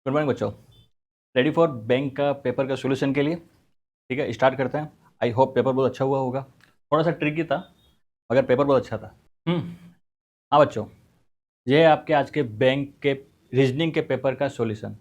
Good morning बच्चों। Ready for bank का paper का सॉल्यूशन के लिए? ठीक है, स्टार्ट करते हैं। आई होप पेपर बहुत अच्छा हुआ होगा। थोड़ा सा ट्रिकी था मगर पेपर बहुत अच्छा था। हाँ बच्चों, ये है आपके आज के बैंक के रीजनिंग के पेपर का सॉल्यूशन।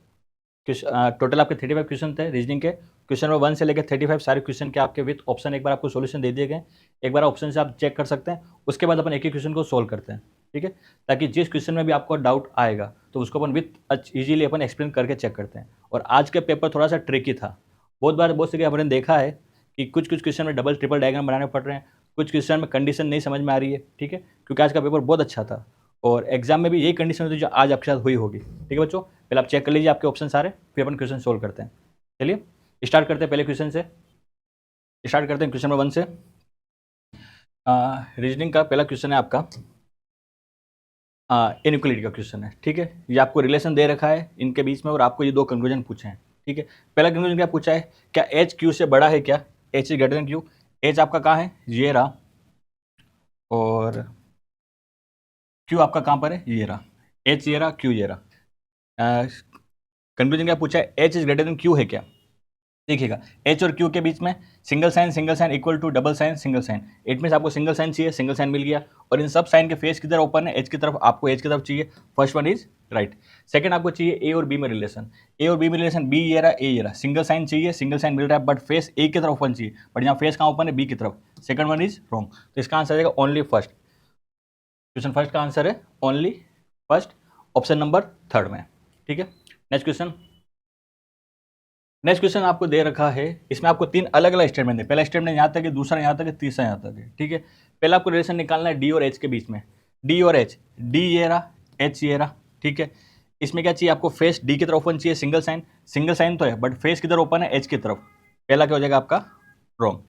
टोटल आपके 35 क्वेश्चन थे रीजनिंग के। क्वेश्चन नंबर 1 से लेकर 35 सारे क्वेश्चन के आपके विथ ऑप्शन एक बार आपको सॉल्यूशन दे दिए गए। एक बार ऑप्शन से आप चेक कर सकते हैं, उसके बाद अपन एक ही क्वेश्चन को सोल्व करते हैं। ठीक है, ताकि जिस क्वेश्चन में भी आपको डाउट आएगा तो उसको अपन विथ इजीली अपन एक्सप्लेन करके चेक करते हैं। और आज का पेपर थोड़ा सा ट्रिकी था। बहुत बार बहुत से हमने देखा है कि कुछ कुछ क्वेश्चन में डबल ट्रिपल डायग्राम बनाने पड़ रहे हैं, कुछ क्वेश्चन में कंडीशन नहीं समझ में आ रही है। ठीक है, क्योंकि आज का पेपर बहुत अच्छा था और एग्जाम में भी यही कंडीशन होती है जो आज आपके साथ हुई होगी। ठीक है बच्चों, पहले आप चेक कर लीजिए आपके ऑप्शन सारे, फिर अपन क्वेश्चन सोल्व करते हैं। चलिए स्टार्ट करते हैं पहले क्वेश्चन से। स्टार्ट करते हैं क्वेश्चन नंबर 1 से। रीजनिंग का पहला क्वेश्चन है आपका इनइक्वालिटी का क्वेश्चन है। ठीक है, ये आपको रिलेशन दे रखा है इनके बीच में और आपको ये दो कंक्लूजन पूछे हैं। ठीक है, पहला कंक्लूजन क्या पूछा है, क्या एच क्यू से बड़ा है? क्या H is greater than Q? H आपका कहाँ है? ये रहा। और क्यू आपका कहाँ पर है? ये रहा। एच ये रहा, क्यू ये रहा। कंक्लूजन क्या पूछा है, H is greater than Q है क्या? देखिएगा, एच और क्यू के बीच में single sign equal to double sign single sign. It mean आपको सिंगल साइन चाहिए, सिंगल साइन मिल गया। और इन सब साइन के फेस किधर ओपन है? एच की तरफ। आपको एच की तरफ चाहिए, first one is right. Second आपको चाहिए ए और बी में रिलेशन। ए और बी में रिलेशन, बी ये रहा, ए ये रहा। सिंगल साइन चाहिए, सिंगल साइन मिल रहा है बट फेस ए की तरफ ओपन चाहिए, बट यहाँ फेस कहाँ ओपन है? बी की तरफ। सेकंड वन इज रॉन्ग, तो इसका आंसर आएगा ओनली फर्स्ट। क्वेश्चन फर्स्ट का आंसर है only first, option number third में। ठीक है, नेक्स्ट क्वेश्चन। नेक्स्ट क्वेश्चन आपको दे रखा है, इसमें आपको तीन अलग अलग स्टेटमेंट है। पहला स्टेटमेंट यहाँ तक है, दूसरा यहाँ तक है, तीसरा यहाँ तक है। ठीक है, पहला आपको रिलेशन निकालना है डी और एच के बीच में। डी और एच, डी ये रहा, एच ये रहा। ठीक है, इसमें क्या चाहिए आपको? फेस डी की तरफ ओपन चाहिए, सिंगल साइन। सिंगल साइन तो है बट फेस किधर ओपन है? एच की तरफ। पहला क्या हो जाएगा आपका? रॉन्ग।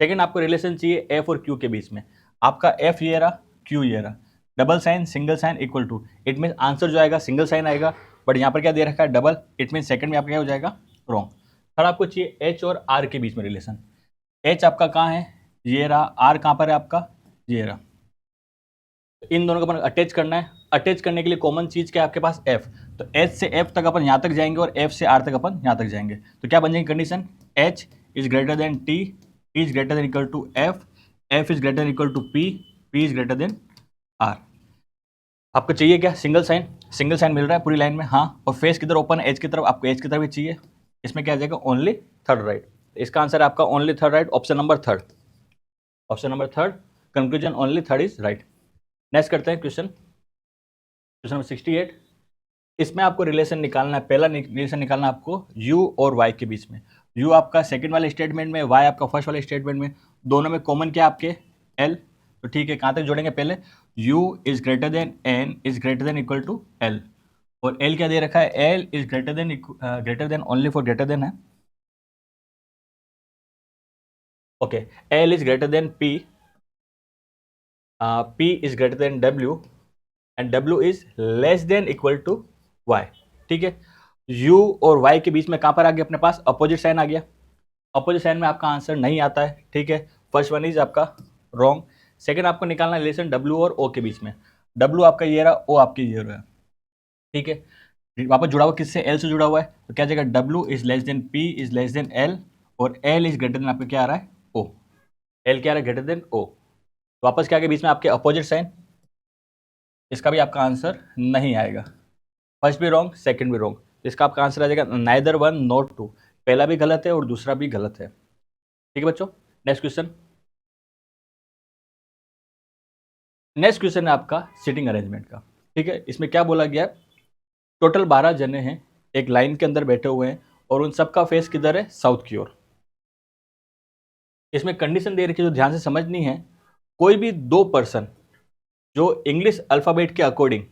सेकेंड आपको रिलेशन चाहिए एफ और क्यू के बीच में। आपका एफ ये रहा, क्यू ये रहा। Double sign single sign equal to, it mean answer जो आएगा सिंगल साइन आएगा, बट यहाँ पर क्या दे रखा है? डबल। इट मीन सेकंड में आपका क्या हो जाएगा? रॉन्ग। थर्ड आपको चाहिए एच और आर के बीच में रिलेशन। एच आपका कहाँ है? ये रहा। आर कहाँ पर है आपका? ये रहा। इन दोनों को अपन अटैच करना है। अटैच करने के लिए कॉमन चीज क्या है आपके पास? एफ। तो एच से एफ तक अपन यहाँ तक जाएंगे और एफ से आर तक अपन यहाँ तक जाएंगे। तो क्या बन जाएगी condition? H is greater than T, T is greater than equal to F, F is greater than equal to P, P is greater than R. आपको चाहिए क्या? Single sign. सिंगल साइन मिल रहा है पूरी लाइन में, हाँ। और फेस किधर ओपन है? एच की तरफ। आपको एच की तरफ ही चाहिए। इसमें क्या आ जाएगा? Only third right. इसका आंसर है आपका only third right, option number third. Option number third, conclusion only third is right. Next करते हैं क्वेश्चन, क्वेश्चन नंबर 68। इसमें आपको रिलेशन निकालना है। पहला रिलेशन निकालना है आपको u और y के बीच में। u आपका सेकंड वाले स्टेटमेंट में, y आपका फर्स्ट वाले स्टेटमेंट में। दोनों में कॉमन क्या आपके? l। तो ठीक है, कहाँ तक जोड़ेंगे? पहले u is greater than n is greater than equal to l। और l क्या दे रखा है? l is greater than only for greater than है। Okay, l is greater than p, p is greater than w and w is less than equal to y। ठीक है, u और y के बीच में कहां पर आ गया अपने पास? अपोजिट साइन आ गया। अपोजिट साइन में आपका आंसर नहीं आता है। ठीक है, फर्स्ट वन इज आपका रॉन्ग। सेकंड आपको निकालना रिलेशन w और o के बीच में। w आपका ये रहा, o आपके ये रहा। ठीक है, वापस जुड़ा हुआ किससे? l से जुड़ा हुआ है, तो क्या जाएगा? w is less then p is less then l और l इज ग्रेटर देन आपका क्या आ रहा है? o। l क्या आ रहा है? Greater than o। वापस क्या आ गया बीच में? आपके अपोजिट साइन। इसका भी आपका आंसर नहीं आएगा। फर्स्ट भी रॉन्ग, सेकंड भी रॉन्ग, तो इसका आपका आंसर आ जाएगा नाइदर वन नॉट टू। पहला भी गलत है और दूसरा भी गलत है। ठीक है बच्चों, नेक्स्ट क्वेश्चन। नेक्स्ट क्वेश्चन है आपका सीटिंग अरेंजमेंट का। ठीक है, इसमें क्या बोला गया है? टोटल 12 जने हैं, एक लाइन के अंदर बैठे हुए हैं और उन सबका फेस किधर है? साउथ की ओर। इसमें कंडीशन दे रखी है जो ध्यान से समझनी है। कोई भी दो पर्सन जो इंग्लिश अल्फाबेट के अकॉर्डिंग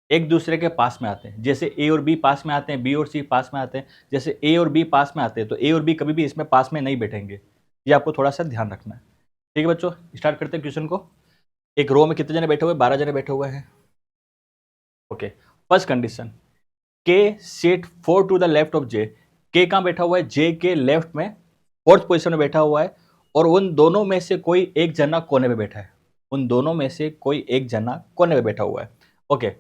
एक दूसरे के पास में आते हैं, जैसे ए और बी पास में आते हैं, बी और सी पास में आते हैं, जैसे ए और बी पास में आते हैं, तो ए और बी कभी भी इसमें पास में नहीं बैठेंगे। ये आपको थोड़ा सा ध्यान रखना है। ठीक है बच्चों, स्टार्ट करते हैं क्वेश्चन को। एक रो में कितने जने बैठे हुए? 12 जने बैठे हुए हैं। Okay, first condition, K seat 4 to the left of J. K कहाँ बैठा हुआ है? जे के लेफ्ट में फोर्थ पोजिशन में बैठा हुआ है और उन दोनों में से कोई एक जना कोने में बैठा है। उन दोनों में से कोई एक जना कोने में बैठा हुआ है। ओके,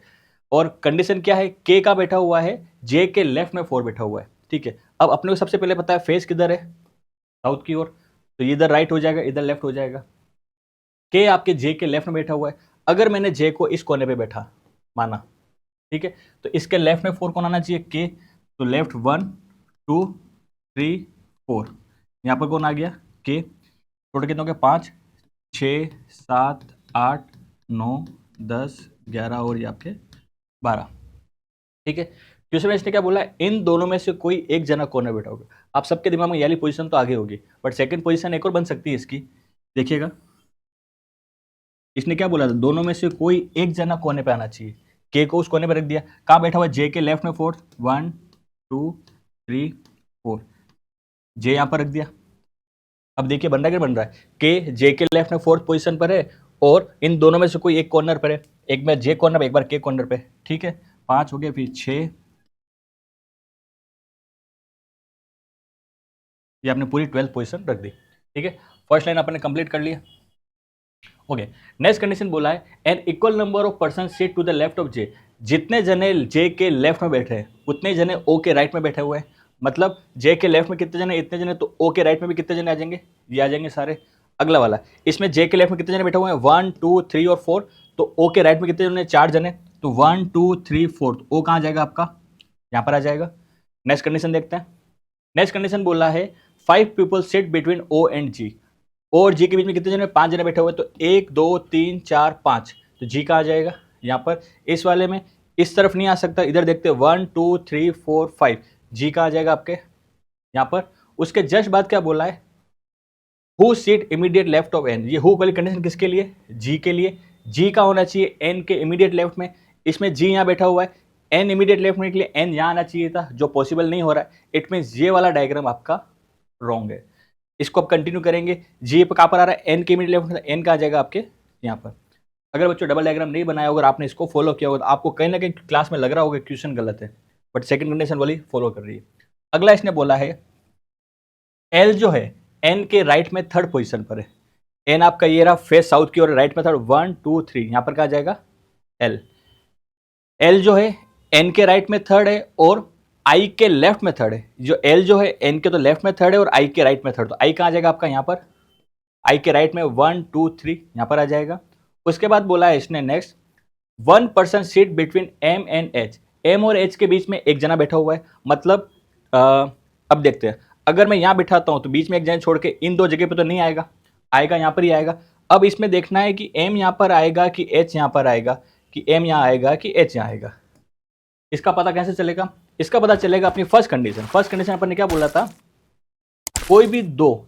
और कंडीशन क्या है, के का बैठा हुआ है, जे के लेफ्ट में 4 बैठा हुआ है, ठीक है। अब अपने को सबसे पहले पता है फेस किधर है, साउथ की ओर, तो ये इधर राइट हो जाएगा, इधर लेफ्ट हो जाएगा। के आपके जे के लेफ्ट में बैठा हुआ है। अगर मैंने जे को इस कोने पे बैठा माना, ठीक है, तो इसके लेफ्ट में 4 कौन आना चाहिए, के, तो लेफ्ट 1 2 3 4, यहाँ पर कौन आ गया, के। टोटल कितने हो गए, 5 6 7 8 9 10 11 और ये आपके 12, ठीक है। क्वेश्चन में इसने क्या बोला है, इन दोनों में से कोई एक जना कौन बैठा होगा। आप सबके दिमाग में ये वाली पोजीशन तो आगे होगी, बट सेकंड पोजीशन एक और बन सकती है इसकी, देखिएगा। इसने क्या बोला था, दोनों में से कोई एक जना कोने पे आना चाहिए। के को उस कोने पे रख दिया, कहाँ बैठा हुआ है, जे के लेफ्ट में 4, 1 2 3 4, जे यहाँ पर रख दिया। अब देखिए बन रहा है क्या बन रहा है, के जे के लेफ्ट में 4th पोजीशन पर है और इन दोनों में से कोई एक कॉर्नर पर है, एक बार जे कॉर्नर, एक बार के कॉर्नर पे, ठीक है। 5 हो गया, फिर 6, ये आपने पूरी 12th पोजीशन रख दी, ठीक है। फर्स्ट लाइन आपने कंप्लीट कर लिया। ओके, नेक्स्ट कंडीशन बोला है N equal number of person seat to the left of J, जितने जने जे के लेफ्ट में बैठे हैं उतने जने ओ के राइट में बैठे हुए हैं। मतलब जे के लेफ्ट में कितने जने, इतने जने, तो ओ के राइट में भी कितने जने आ जाएंगे, ये आ जाएंगे सारे। अगला वाला, इसमें जे के लेफ्ट में कितने जने बैठे हुए हैं, 1 2 3 और 4, तो ओ के राइट में कितने जने, 4 जने, तो 1 2 3 4, तो ओ कहाँ आ जाएगा आपका, यहाँ पर आ जाएगा। नेक्स्ट कंडीशन देखते हैं। नेक्स्ट कंडीशन बोला है 5 people sit between O and G, O और जी के बीच में कितने जने, 5 जने बैठे हुए, तो 1 2 3 4 5, तो जी का आ जाएगा यहाँ पर। इस वाले में इस तरफ नहीं आ सकता, इधर देखते हैं 1 2 3 4 5, जी का आ जाएगा आपके यहाँ पर। उसके जस्ट बाद क्या बोला है, who sit immediate left of N, ये हु वाली कंडीशन किसके लिए, जी के लिए। जी का होना चाहिए एन के इमीडिएट लेफ्ट में, इसमें जी यहाँ बैठा हुआ है, एन इमीडिएट लेफ्ट में के लिए एन यहाँ आना चाहिए था, जो पॉसिबल नहीं हो रहा है। इट मीन ये वाला डायग्राम आपका रॉन्ग है। इसको आप कंटिन्यू करेंगे, जी कहाँ पर आ रहा है, एन के इमीडिएट लेफ्ट में, एन का आ जाएगा आपके यहाँ पर। अगर बच्चों डबल डायग्राम नहीं बनाया होगा, आपने इसको फॉलो किया होगा, तो आपको कहीं ना कहीं क्लास में लग रहा होगा क्वेश्चन गलत है, बट सेकंड कंडीशन वाली फॉलो कर रही है। अगला इसने बोला है एल जो है एन के राइट में 3rd पोजीशन पर है। एन आपका ये रहा फेस साउथ की ओर, राइट में 3rd, 1 2 3, यहां पर कहा जाएगा एल। एल जो है एन के राइट में 3rd है और आई के लेफ्ट में 3rd है। जो एल जो है एन के तो लेफ्ट में 3rd है और आई के राइट में 3rd, तो आई कहाँ आ जाएगा आपका यहाँ पर, आई के राइट में 1 2 3, यहां पर आ जाएगा। उसके बाद बोला है इसने next 1 person seat between M and H, M और एच के बीच में एक जना बैठा हुआ है। मतलब अब देखते हैं, अगर मैं यहां बिठाता हूं तो बीच में एक जना छोड़ के इन दो जगह पे तो नहीं आएगा, आएगा यहां पर ही आएगा। अब इसमें देखना है कि एम यहां पर आएगा कि एच यहां पर आएगा, कि एम यहां आएगा कि एच यहां आएगा। इसका पता कैसे चलेगा, इसका पता चलेगा अपनी फर्स्ट कंडीशन। फर्स्ट कंडीशन अपन ने क्या बोला था, कोई भी दो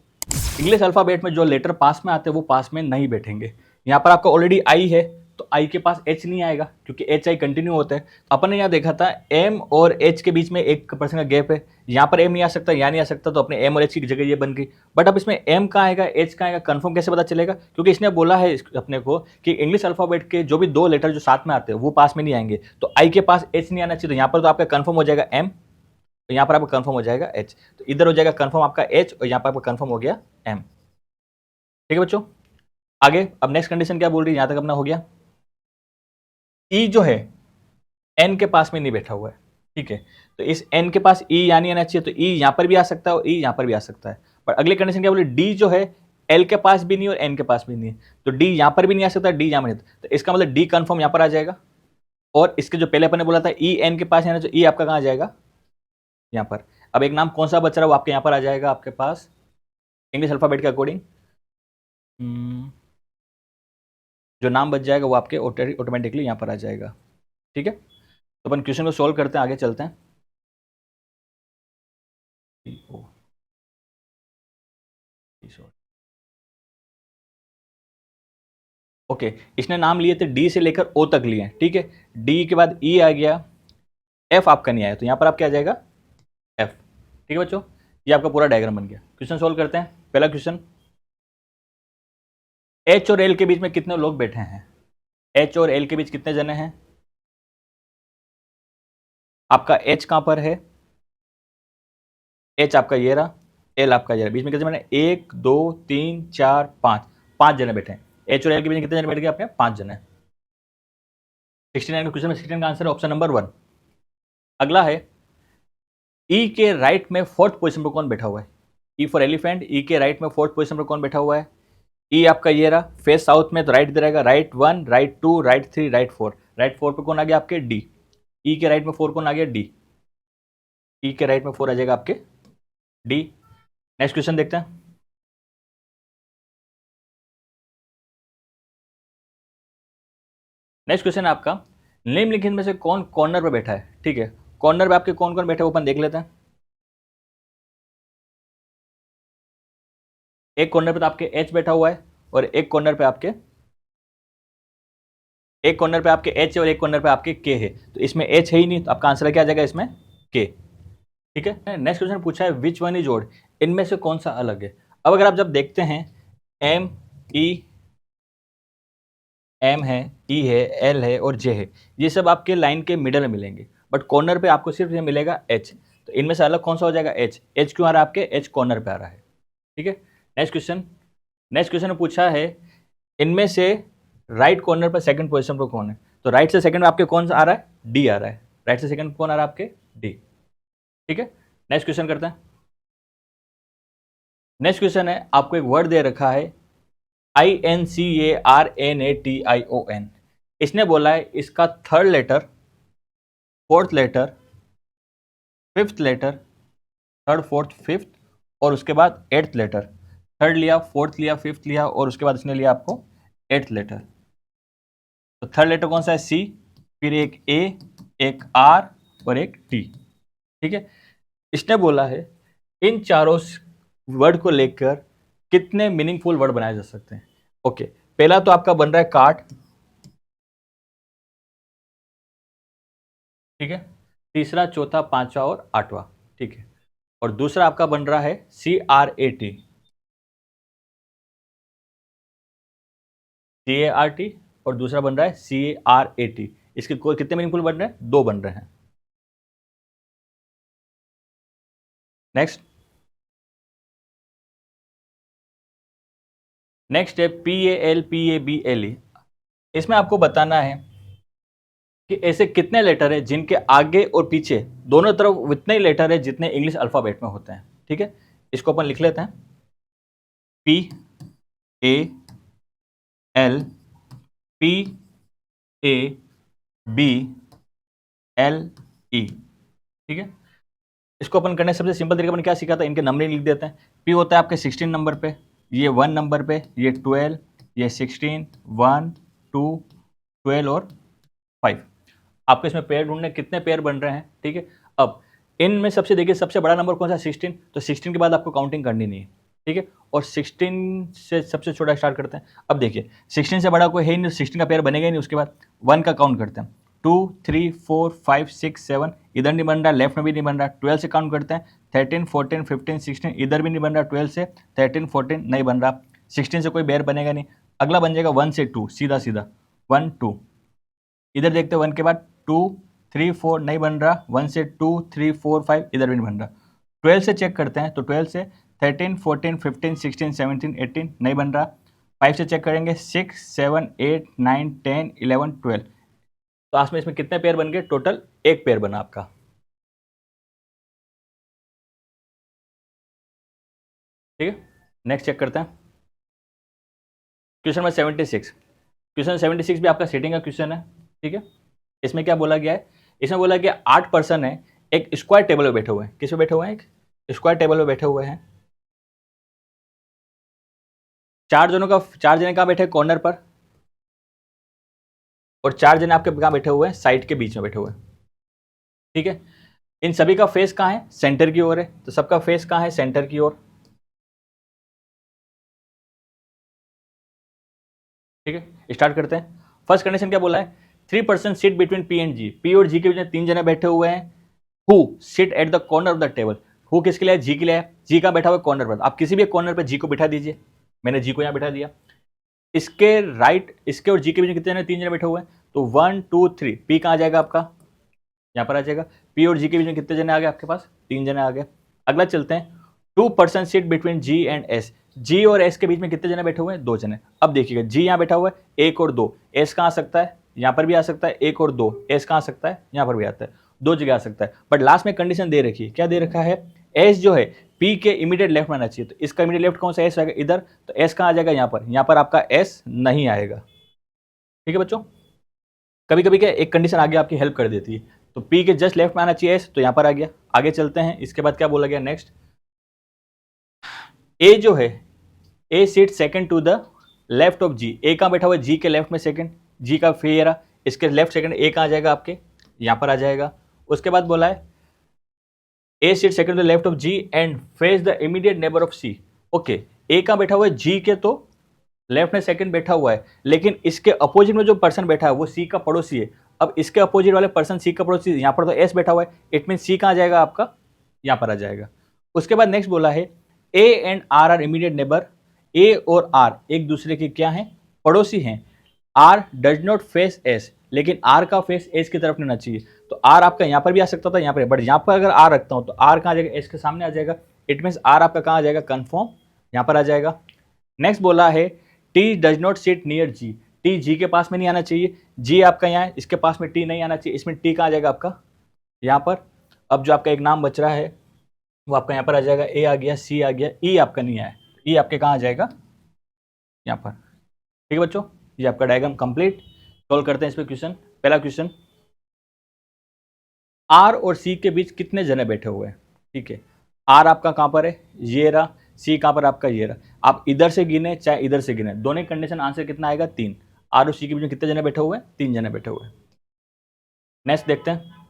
इंग्लिश अल्फाबेट में जो लेटर पास में आते हैं वो पास में नहीं बैठेंगे। यहाँ पर आपका ऑलरेडी आई है, तो आई के पास एच नहीं आएगा क्योंकि एच आई कंटिन्यू होते हैं। अपन ने यहाँ देखा था एम और एच के बीच में 1% का गैप है, यहाँ पर एम नहीं आ सकता, यहाँ नहीं आ सकता, तो अपने एम और एच की जगह ये बन गई। बट अब इसमें एम कहाँ आएगा, एच कहाँ आएगा, कंफर्म कैसे पता चलेगा, क्योंकि इसने बोला है अपने को कि इंग्लिश अल्फाबेट के जो भी 2 लेटर जो साथ में आते हैं वो पास में नहीं आएंगे, तो आई के पास एच नहीं आना चाहिए, तो यहाँ पर तो आपका कंफर्म हो जाएगा एम, तो यहाँ पर आपका कंफर्म हो जाएगा एच, तो इधर हो जाएगा कंफर्म आपका एच और यहाँ पर आपका कंफर्म हो गया एम। ठीक है बच्चों, आगे अब नेक्स्ट कंडीशन क्या बोल रही है, यहां तक अपना हो गया। ई जो है एन के पास में नहीं बैठा हुआ है, ठीक है, तो इस एन के पास ई यानी आना चाहिए, तो ई यहां पर भी आ सकता है और ई यहां पर भी आ सकता है। पर अगली कंडीशन क्या बोली, डी जो है एल के पास भी नहीं और एन के पास भी नहीं है, तो डी यहां पर भी नहीं आ सकता, डी यहां पर नहीं, तो इसका मतलब डी कंफर्म यहां पर आ जाएगा। और इसके जो पहले अपन ने बोला था ई एन के पास है ना, तो ई आपका कहां आ जाएगा, यहां पर। अब एक नाम कौन सा बच रहा है वो आपके यहां पर आ जाएगा, आपके पास इंग्लिश अल्फाबेट के अकॉर्डिंग जो नाम बच जाएगा वो आपके ऑटोमेटिकली यहाँ पर आ जाएगा। ठीक है, तो अपन क्वेश्चन को सॉल्व करते हैं, आगे चलते हैं। ओके, इसने नाम लिए थे डी से लेकर ओ तक लिए, ठीक है। डी के बाद ई आ गया, एफ आपका नहीं आया, तो यहाँ पर आप क्या आ जाएगा एफ। ठीक है बच्चों, ये आपका पूरा डायग्राम बन गया। क्वेश्चन सॉल्व करते हैं। पहला क्वेश्चन, एच और एल के बीच में कितने लोग बैठे हैं, एच और एल के बीच कितने जने हैं, आपका एच कहां पर है, एच आपका ये रहा, एल आपका ये रहा, बीच में कितने जने, 1 2 3 4 5, 5 जने बैठे हैं। एच और एल के बीच में कितने जने बैठ गए अपने, 5 जने। 69 का क्वेश्चन में 69 का आंसर है ऑप्शन नंबर 1। अगला है ई के राइट में फोर्थ पोजीशन पर कौन बैठा हुआ है? ई फॉर एलिफेंट, ई के राइट में फोर्थ पोजीशन पर कौन बैठा हुआ है? ई आपका ये रहा, फेस साउथ में, तो राइट इधर रहेगा, right 1, right 2, right 3, right 4। Right 4 पे कौन आ गया आपके? डी। ई के राइट में 4 कौन आ गया? डी। ई के राइट में 4 आ जाएगा आपके डी। नेक्स्ट क्वेश्चन देखते हैं। नेक्स्ट क्वेश्चन है आपका, निम्नलिखित में से कौन कॉर्नर पे बैठा है? ठीक है, कॉर्नर पे आपके कौन कौन बैठे हैं अपन देख लेते हैं। एक कॉर्नर पे तो आपके एच बैठा हुआ है, और एक कॉर्नर पे आपके एच है, और एक कॉर्नर पे आपके के है। तो इसमें एच है ही नहीं, तो आपका आंसर क्या आ जाएगा इसमें? के। ठीक है, नेक्स्ट क्वेश्चन पूछा है विच वन इज ओड, इनमें से कौन सा अलग है? अब अगर आप जब देखते हैं एम है, ई है, एल है और जे है, ये सब आपके लाइन के मिडल में मिलेंगे, बट कॉर्नर पे आपको सिर्फ ये मिलेगा एच। तो इनमें से अलग कौन सा हो जाएगा? एच। एच क्यों आ रहा है आपके? एच कॉर्नर पे आ रहा है। ठीक है, नेक्स्ट क्वेश्चन में पूछा है इनमें से राइट कॉर्नर पर सेकंड पोजीशन पर कौन है? तो राइट से सेकंड में आपके कौन सा आ रहा है? डी आ रहा है। राइट से सेकंड कौन आ रहा है आपके? डी। ठीक है, नेक्स्ट क्वेश्चन करते हैं। नेक्स्ट क्वेश्चन है, आपको एक वर्ड दे रखा है INCARNATION। इसने बोला है इसका third letter, fourth letter, fifth letter, third fourth fifth, और उसके बाद एट्थ लेटर। थर्ड लिया, फोर्थ लिया, फिफ्थ लिया, और उसके बाद इसने लिया आपको एट्थ लेटर। तो थर्ड लेटर कौन सा है? सी, फिर एक ए, एक आर और एक टी। ठीक है, इसने बोला है इन चारों वर्ड को लेकर कितने मीनिंगफुल वर्ड बनाए जा सकते हैं? ओके, पहला तो आपका बन रहा है कार्ड। ठीक है, तीसरा, चौथा, पांचवा और आठवां। ठीक है, और दूसरा आपका बन रहा है CRAT, CART, और दूसरा बन रहा है CARAT। इसके कोई कितने मीनिंगफुल बन रहे हैं? 2 बन रहे हैं। नेक्स्ट है PALPABLE। इसमें आपको बताना है कि ऐसे कितने लेटर है जिनके आगे और पीछे दोनों तरफ उतने ही लेटर है जितने इंग्लिश अल्फाबेट में होते हैं। ठीक है, इसको अपन लिख लेते हैं, PALPABLE। ठीक है, इसको अपन करने सबसे सिंपल तरीका अपन क्या सीखा था, इनके नंबरिंग लिख देते हैं। P होता है आपके 16 नंबर पे, ये 1 नंबर पे, ये 12, ये 16, 1, 2, 12 और 5। आपको इसमें पेयर ढूंढने कितने पेयर बन रहे हैं। ठीक है, अब इनमें सबसे देखिए सबसे बड़ा नंबर कौन सा? 16। तो 16 के बाद आपको काउंटिंग करनी नहीं है। ठीक है, और 16 से सबसे छोटा स्टार्ट करते हैं। अब देखिए 16 से बड़ा कोई है ही नहीं, 16 का पेयर बनेगा ही नहीं। उसके बाद 1 का काउंट करते हैं, 2, 3, 4, 5, 6, 7, इधर नहीं बन रहा, लेफ्ट में भी नहीं बन रहा। 12 से काउंट करते हैं, 13, 14, 15, 16, इधर भी नहीं बन रहा। 12 से 13, 14 नहीं बन रहा। 16 से कोई पेयर बनेगा नहीं। अगला बन जाएगा 1 से 2, सीधा सीधा 1, 2। इधर देखते हैं 1 के बाद 2, 3, 4 नहीं बन रहा। 1 से 2, 3, 4, 5 इधर भी नहीं बन रहा। 12 से चेक करते हैं, तो 12 से 13, 14, 15, 16, 17, 18 नहीं बन रहा। 5 से चेक करेंगे, 6, 7, 8, 9, 10, 11, 12। तो आज में इसमें कितने पेयर बन गए? टोटल एक पेयर बना आपका। ठीक है, नेक्स्ट चेक करते हैं क्वेश्चन नंबर 76। क्वेश्चन 76 भी आपका सेटिंग का क्वेश्चन है। ठीक है, इसमें क्या बोला गया है? इसमें बोला गया 8 पर्सन है, एक स्क्वायर टेबल पे बैठे हुए हैं। किस पे बैठे हुए हैं? एक स्क्वायर टेबल पे बैठे हुए हैं। 4 जने कहाँ बैठे? कॉर्नर पर। और 4 जने आपके कहाँ बैठे हुए हैं? साइड के बीच में बैठे हुए हैं। ठीक है, इन सभी का फेस कहाँ है? सेंटर की ओर है। तो सबका फेस कहाँ है? सेंटर की ओर। ठीक है, स्टार्ट करते हैं। फर्स्ट कंडीशन क्या बोला है? 3 person seat between P and G। P और G के बीच में 3 जने बैठे हुए हैं। Who sit at the corner of the table. Who किसके लिए? जी के लिए। जी का बैठा हुआ कॉर्नर पर। आप किसी भी कॉर्नर पर जी को बिठा दीजिए। मैंने जी को यहाँ बिठा दिया। इसके राइट, इसके और जी के बीच में कितने जने? 3 जने बैठे हुए हैं। तो 1, 2, 3 पी कहाँ आ जाएगा आपका? यहाँ पर आ जाएगा। पी और जी के बीच में कितने जने आ गए आपके पास? 3 जने आ गए। अगला चलते हैं, 2 person seat between G and S. G और एस के बीच में कितने जने बैठे हुए हैं? 2 जने। अब देखिएगा जी यहाँ बैठा हुआ है 1 और 2, एस कहाँ आ सकता है? यहाँ पर भी आ सकता है, 1 और 2, एस कहाँ आ सकता है, यहाँ पर भी आता है, 2 जगह आ सकता है। बट लास्ट में कंडीशन दे रखी है, क्या दे रखा है, एस जो है पी के इमीडिएट लेफ्ट में आना चाहिए। तो इसका इमीडिएट लेफ्ट कौन सा एस आएगा, इधर, तो एस कहाँ आ जाएगा, यहाँ पर आपका एस नहीं आएगा। ठीक है बच्चों, कभी कभी क्या एक कंडीशन आगे आपकी हेल्प कर देती है। तो पी के जस्ट लेफ्ट में आना चाहिए एस, तो यहाँ पर आ गया। आगे चलते हैं, इसके बाद क्या बोला गया नेक्स्ट, ए जो है, A seat second to the left of G. A कहाँ बैठा हुआ है, जी के लेफ्ट में सेकंड, जी का फेरा, इसके लेफ्ट सेकंड, ए कहाँ आ जाएगा आपके, यहाँ पर आ जाएगा। उसके बाद बोला है A seat second to the left of G and face the immediate neighbour of C. Okay, A कहाँ बैठा हुआ है, जी के तो लेफ्ट में सेकंड बैठा हुआ है, लेकिन इसके अपोजिट में जो पर्सन बैठा है वो सी का पड़ोसी है। अब इसके अपोजिट वाले पर्सन सी का पड़ोसी, यहाँ पर तो एस बैठा हुआ है, इट मीन सी कहाँ आ जाएगा आपका, यहाँ पर आ जाएगा। उसके बाद नेक्स्ट बोला है A and R R immediate neighbour. A और आर एक दूसरे के क्या हैं, पड़ोसी हैं। R does not face S, लेकिन आर का फेस एस की तरफ नहीं होना चाहिए। तो आर आपका यहाँ पर भी आ सकता था, यहाँ पर, बट यहाँ पर अगर आर रखता हूँ तो आर कहाँ आ जाएगा, एस के सामने आ जाएगा। इट मीन्स आर आपका कहाँ आ जाएगा, कन्फर्म यहाँ पर आ जाएगा। नेक्स्ट बोला है T does not sit near G. T G के पास में नहीं आना चाहिए, जी आपका यहाँ है, इसके पास में टी नहीं आना चाहिए, इसमें टी कहाँ आ जाएगा आपका, यहाँ पर। अब जो आपका एक नाम बच रहा है वो आपका यहाँ पर आ जाएगा, ए आ गया, सी आ गया, ई आपका नहीं आया, ई आपके कहाँ आ जाएगा, यहाँ पर। ठीक है बच्चों, ये आपका डायग्राम कंप्लीट। सॉल्व करते हैं इस पर क्वेश्चन। पहला क्वेश्चन, आर और सी के बीच कितने जने बैठे हुए हैं। ठीक है, आर आपका कहाँ पर है, ये रहा, सी कहाँ पर आपका ये रहा। आप इधर से गिने चाहे इधर से गिने, दोनों कंडीशन आंसर कितना आएगा, 3। आर और सी के बीच में कितने जने बैठे हुए हैं, 3 जने बैठे हुए हैं। नेक्स्ट देखते हैं,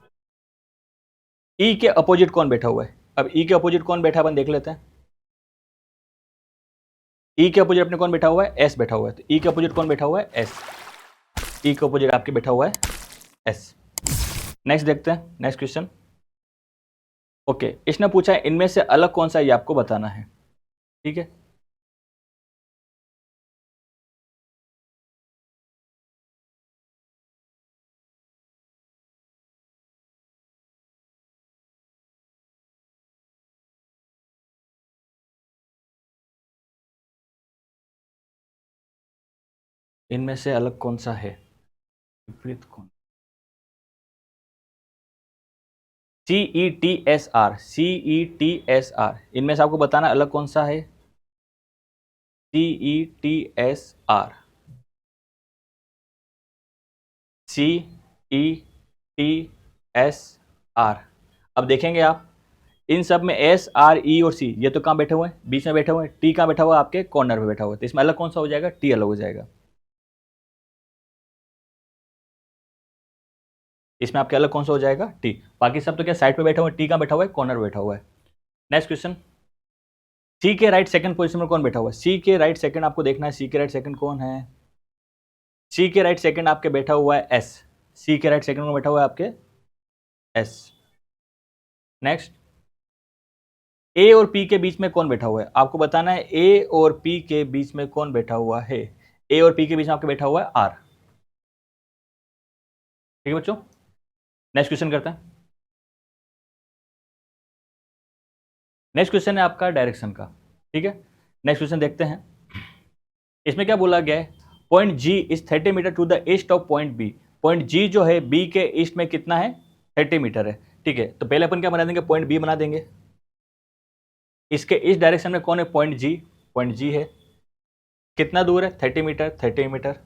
ई के अपोजिट कौन बैठा हुआ है। अब ई के अपोजिट कौन बैठा है अपन देख लेते हैं। ई के अपोजिट अपने कौन बैठा हुआ है, एस बैठा हुआ है। तो ई के अपोजिट कौन बैठा हुआ है, एस। ई के अपोजिट आपके बैठा हुआ है एस। नेक्स्ट देखते हैं, नेक्स्ट क्वेश्चन। ओके, इसने पूछा है इनमें से अलग कौन सा, ये आपको बताना है। ठीक है, इनमें से अलग कौन सा है, विपरीत कौन, CETSR, CETSR, इनमें से आपको बताना अलग कौन सा है, CETSR, CETSR। अब देखेंगे आप, इन सब में S, R, E और C, ये तो कहाँ बैठे हुए हैं, बीच में बैठे हुए हैं। T कहाँ बैठा हुआ है, आपके कॉर्नर में बैठा हुआ है। तो इसमें अलग कौन सा हो जाएगा, T अलग हो जाएगा। इसमें आपके अलग कौन सा हो जाएगा, T। बाकी सब तो क्या साइड पे बैठा हुआ है, T कहाँ बैठा हुआ है, कॉर्नर बैठा हुआ है। नेक्स्ट क्वेश्चन, सी के राइट सेकंड पोजीशन में कौन बैठा हुआ है। सी के राइट सेकंड आपको देखना है, सी के राइट सेकंड कौन है। सी के राइट सेकंड आपके बैठा हुआ है एस। सी के राइट सेकंड में बैठा हुआ है आपके एस। नेक्स्ट, ए और पी के बीच में कौन बैठा हुआ है, आपको बताना है ए और पी के बीच में कौन बैठा हुआ है। ए और पी के बीच में आपके बैठा हुआ है आर। ठीक है बच्चों, नेक्स्ट क्वेश्चन करते हैं। नेक्स्ट क्वेश्चन है आपका डायरेक्शन का। ठीक है, नेक्स्ट क्वेश्चन देखते हैं। इसमें क्या बोला गया है, point G is 30 meter to the east of point B. Point G जो है बी के ईस्ट में कितना है, 30 मीटर है। ठीक है, तो पहले अपन क्या बना देंगे, पॉइंट बी बना देंगे। इसके इस डायरेक्शन में कौन है, पॉइंट जी। पॉइंट जी है, कितना दूर है, 30 meter, 30 meter,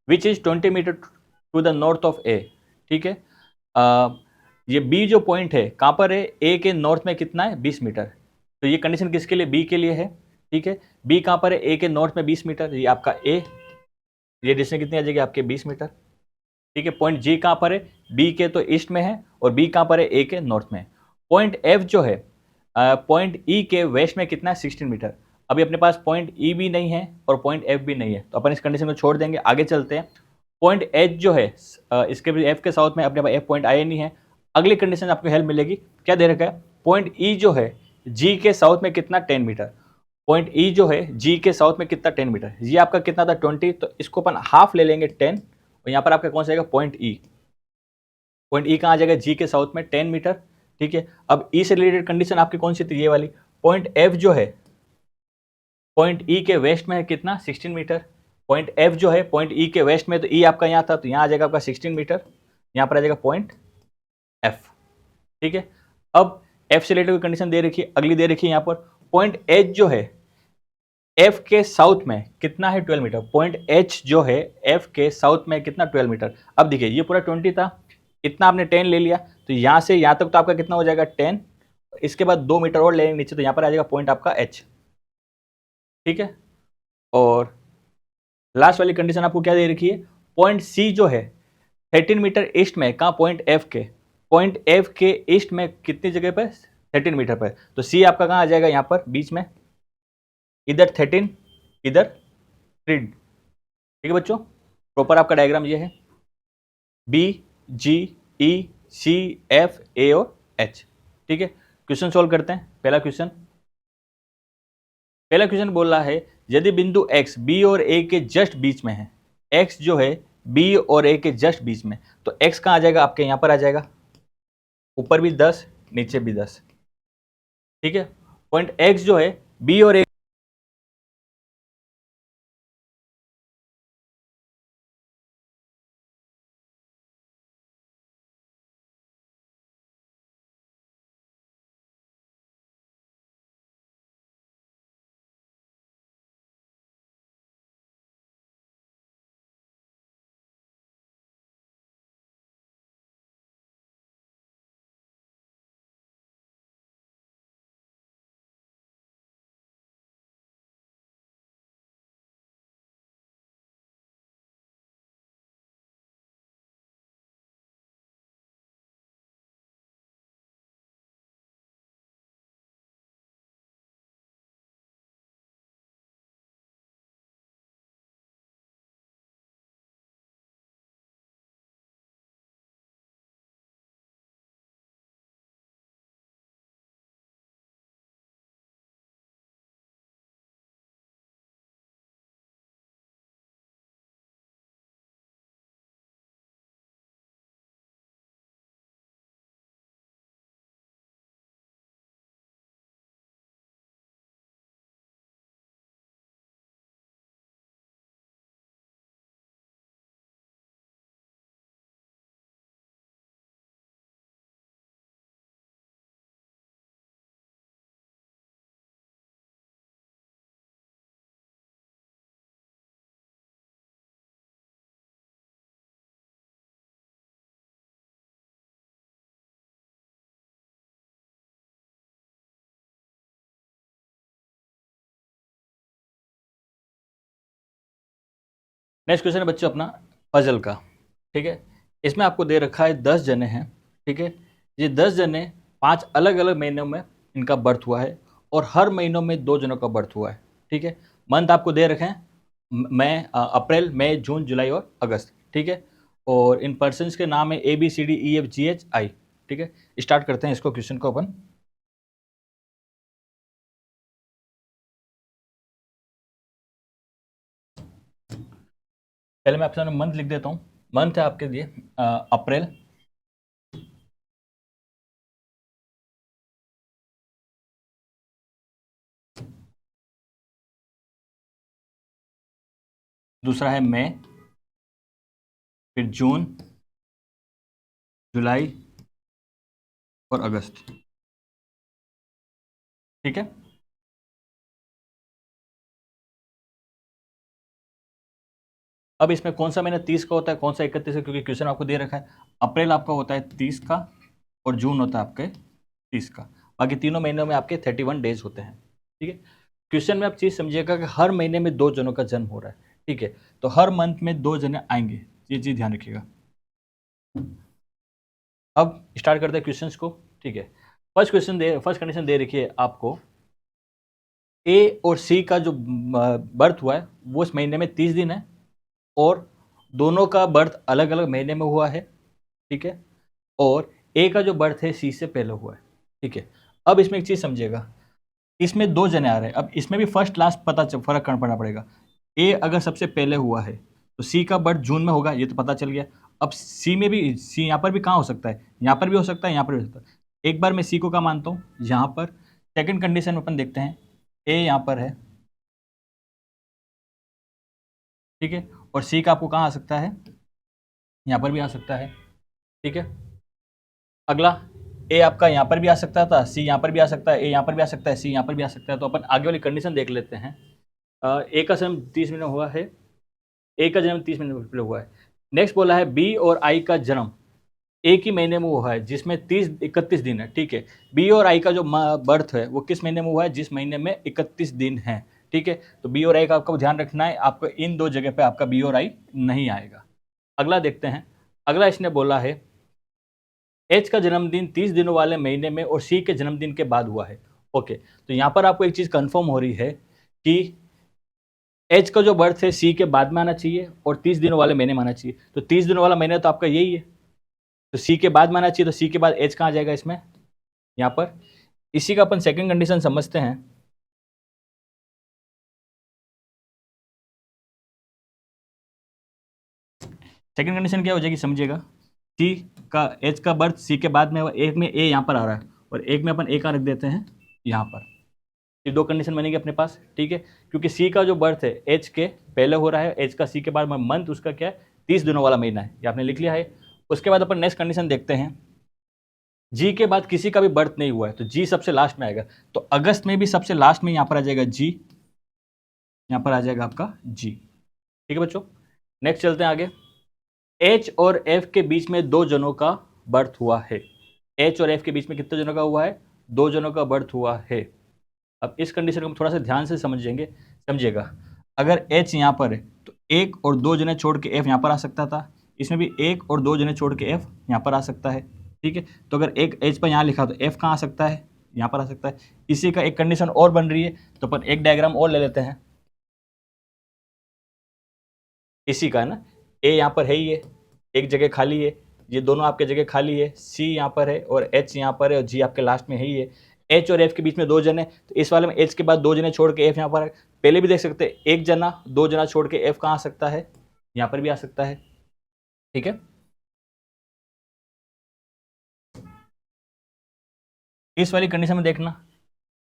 which is 20 meter to the north of A. ठीक है, ये बी जो पॉइंट है कहाँ पर है, ए के नॉर्थ में कितना है, 20 मीटर। तो ये कंडीशन किसके लिए, बी के लिए है। ठीक है, बी कहाँ पर है, ए के नॉर्थ में 20 मीटर, ये आपका ए, ये डिस्टेंस कितनी आ जाएगी आपके 20 मीटर। ठीक है, पॉइंट जी कहाँ पर है, बी के तो ईस्ट में है, और बी कहाँ पर है, ए के नॉर्थ में। पॉइंट एफ जो है पॉइंट ई के वेस्ट में कितना है, 16 मीटर। अभी अपने पास पॉइंट ई भी नहीं है और पॉइंट एफ भी नहीं है, तो अपन इस कंडीशन को छोड़ देंगे, आगे चलते हैं। पॉइंट एच जो है इसके भी एफ के साउथ में, अपने पास एफ पॉइंट आया नहीं है। अगली कंडीशन आपको हेल्प मिलेगी, क्या दे रखा है, पॉइंट ई जो है जी के साउथ में कितना, 10 मीटर। पॉइंट ई जो है जी के साउथ में कितना, 10 मीटर। ये आपका कितना था, 20, तो इसको अपन हाफ ले लेंगे 10, और यहाँ पर आपका कौन सा आएगा, पॉइंट ई। पॉइंट ई कहाँ आ जाएगा, जी के साउथ में 10 मीटर। ठीक है, अब ई से रिलेटेड कंडीशन आपकी कौन सी थी, ये वाली। पॉइंट एफ जो है पॉइंट ई के वेस्ट में है कितना, 16 मीटर। पॉइंट एफ जो है पॉइंट ई के वेस्ट में, तो ई आपका यहाँ था, तो यहाँ आ जाएगा आपका 16 मीटर, यहाँ पर आ जाएगा पॉइंट एफ। ठीक है, अब एफ से रिलेटेड कंडीशन दे रखी है, अगली दे रखी है यहाँ पर पॉइंट एच जो है एफ के साउथ में कितना है 12 मीटर। पॉइंट एच जो है एफ के साउथ में कितना 12 मीटर। अब देखिए ये पूरा 20 था, इतना आपने 10 ले लिया, तो यहाँ से यहाँ तक तो आपका कितना हो जाएगा 10, इसके बाद 2 मीटर और लेंगे नीचे, तो यहाँ पर आ जाएगा पॉइंट आपका एच। ठीक है, और लास्ट वाली कंडीशन आपको क्या दे रखी है, पॉइंट सी जो है 13 मीटर ईस्ट में, कहाँ पॉइंट एफ के ईस्ट में कितनी जगह पर 13 मीटर पर, तो सी आपका कहाँ आ जाएगा यहाँ पर बीच में, इधर 13 इधर 3। ठीक है बच्चों, प्रॉपर आपका डायग्राम ये है, B ji E C F A और एच। ठीक है, क्वेश्चन सॉल्व करते हैं। पहला क्वेश्चन बोल रहा है यदि बिंदु x b और a के जस्ट बीच में है, x जो है b और a के जस्ट बीच में, तो x कहाँ आ जाएगा आपके यहाँ पर आ जाएगा, ऊपर भी 10 नीचे भी 10। ठीक है, पॉइंट x जो है b और a, नेक्स्ट क्वेश्चन है बच्चों अपना पजल का। ठीक है, इसमें आपको दे रखा है 10 जने हैं। ठीक है, ये 10 जने 5 अलग अलग महीनों में इनका बर्थ हुआ है, और हर महीनों में 2 जनों का बर्थ हुआ है। ठीक है, मंथ आपको दे रखे हैं मई, अप्रैल, मई, जून, जुलाई और अगस्त। ठीक है, और इन पर्सनस के नाम है ABCDEFGHI। ठीक है, स्टार्ट करते हैं इसको, क्वेश्चन को अपन। पहले मैं आपके सामने मंथ लिख देता हूँ। मंथ है आपके लिए अप्रैल, दूसरा है मई, फिर जून, जुलाई और अगस्त। ठीक है, अब इसमें कौन सा महीना 30 का होता है, कौन सा 31 का, क्योंकि क्वेश्चन आपको दे रखा है अप्रैल आपका होता है 30 का और जून होता है आपके 30 का। बाकी तीनों महीनों में आपके 31 डेज होते हैं। ठीक है, क्वेश्चन में आप चीज़ समझिएगा कि हर महीने में 2 जनों का जन्म हो रहा है। ठीक है, तो हर मंथ में 2 जने आएंगे, ये चीज़ ध्यान रखिएगा। अब स्टार्ट करते हैं क्वेश्चंस को। ठीक है, फर्स्ट कंडीशन दे रखी है आपको, ए और सी का जो बर्थ हुआ है वो इस महीने में 30 दिन है, और दोनों का बर्थ अलग अलग महीने में हुआ है। ठीक है, और ए का जो बर्थ है सी से पहले हुआ है। ठीक है, अब इसमें एक चीज़ समझिएगा, इसमें 2 जने आ रहे हैं, अब इसमें भी फर्स्ट लास्ट फर्क करना पड़ेगा। ए अगर सबसे पहले हुआ है तो सी का बर्थ जून में होगा, ये तो पता चल गया। अब सी में भी, सी यहाँ पर भी कहाँ हो सकता है, यहाँ पर भी हो सकता है, यहाँ पर भी हो सकता है। एक बार मैं सी को क्या मानता हूँ यहाँ पर। सेकंड कंडीशन में अपन देखते हैं, ए यहाँ पर है, ठीक है, और सी का आपको कहाँ आ सकता है, यहाँ पर भी आ सकता है। ठीक है, अगला ए आपका यहाँ पर भी आ सकता था, सी यहाँ पर भी आ सकता है, ए यहाँ पर भी आ सकता है, सी यहाँ पर भी आ सकता है। तो अपन आगे वाली कंडीशन देख लेते हैं। ए का जन्म 30 मिनट हुआ है, ए का जन्म 30 मिनट पहले हुआ है। नेक्स्ट बोला है बी और आई का जन्म एक ही महीने में हुआ है जिसमें 31 दिन है। ठीक है, बी और आई का जो बर्थ है वो किस महीने में हुआ है, जिस महीने में 31 दिन है। ठीक है, तो बी और आई का आपको ध्यान रखना है, आपको इन दो जगह पे आपका बी और आई नहीं आएगा। अगला देखते हैं। अगला इसने बोला है एच का जन्मदिन 30 दिनों वाले महीने में और सी के जन्मदिन के बाद हुआ है। ओके, तो यहाँ पर आपको एक चीज़ कंफर्म हो रही है कि एच का जो बर्थ है सी के बाद में आना चाहिए और 30 दिनों वाले महीने में आना चाहिए। तो 30 दिनों वाला महीना तो आपका यही है, तो सी के बाद में आना चाहिए। तो सी के बाद एच कहाँ आ जाएगा इसमें, यहाँ पर। इसी का अपन सेकंड कंडीशन समझते हैं। सेकंड कंडीशन क्या हो जाएगी समझिएगा, सी का एच का बर्थ सी के बाद में, एक में ए यहाँ पर आ रहा है और एक में अपन ए का रख देते हैं यहाँ पर। ये दो कंडीशन बनेगी अपने पास। ठीक है, क्योंकि सी का जो बर्थ है एच के पहले हो रहा है, एच का सी के बाद में मंथ उसका क्या है 30 दिनों वाला महीना है, ये आपने लिख लिया है। उसके बाद अपन नेक्स्ट कंडीशन देखते हैं, जी के बाद किसी का भी बर्थ नहीं हुआ है तो जी सबसे लास्ट में आएगा। तो अगस्त में भी सबसे लास्ट में यहाँ पर आ जाएगा जी, यहाँ पर आ जाएगा आपका जी। ठीक है बच्चों, नेक्स्ट चलते हैं आगे। एच और एफ के बीच में दो जनों का बर्थ हुआ है। एच और एफ के बीच में कितने जनों का हुआ है, दो जनों का बर्थ हुआ है। अब इस कंडीशन को हम थोड़ा सा ध्यान से समझिएगा। अगर एच यहाँ पर है तो एक और दो जने छोड़ के एफ यहाँ पर आ सकता था, इसमें भी एक और दो जने छोड़ के एफ यहाँ पर आ सकता है। ठीक है, तो अगर एक एच पर यहाँ लिखा तो एफ कहाँ आ सकता है, यहाँ पर आ सकता है। इसी का एक कंडीशन और बन रही है, तो अपन एक डायग्राम और ले लेते हैं। इसी का है ना, ए यहाँ पर है ही है, एक जगह खाली है, ये दोनों आपके जगह खाली है, सी यहाँ पर है और एच यहाँ पर है और जी आपके लास्ट में है ही है। एच और एफ के बीच में दो जने, तो इस वाले में एच के बाद दो जने छोड़ के एफ यहाँ पर है। पहले भी देख सकते हैं, एक जना दो जना छोड़ के एफ कहाँ आ सकता है, यहाँ पर भी आ सकता है। ठीक है, इस वाली कंडीशन में देखना,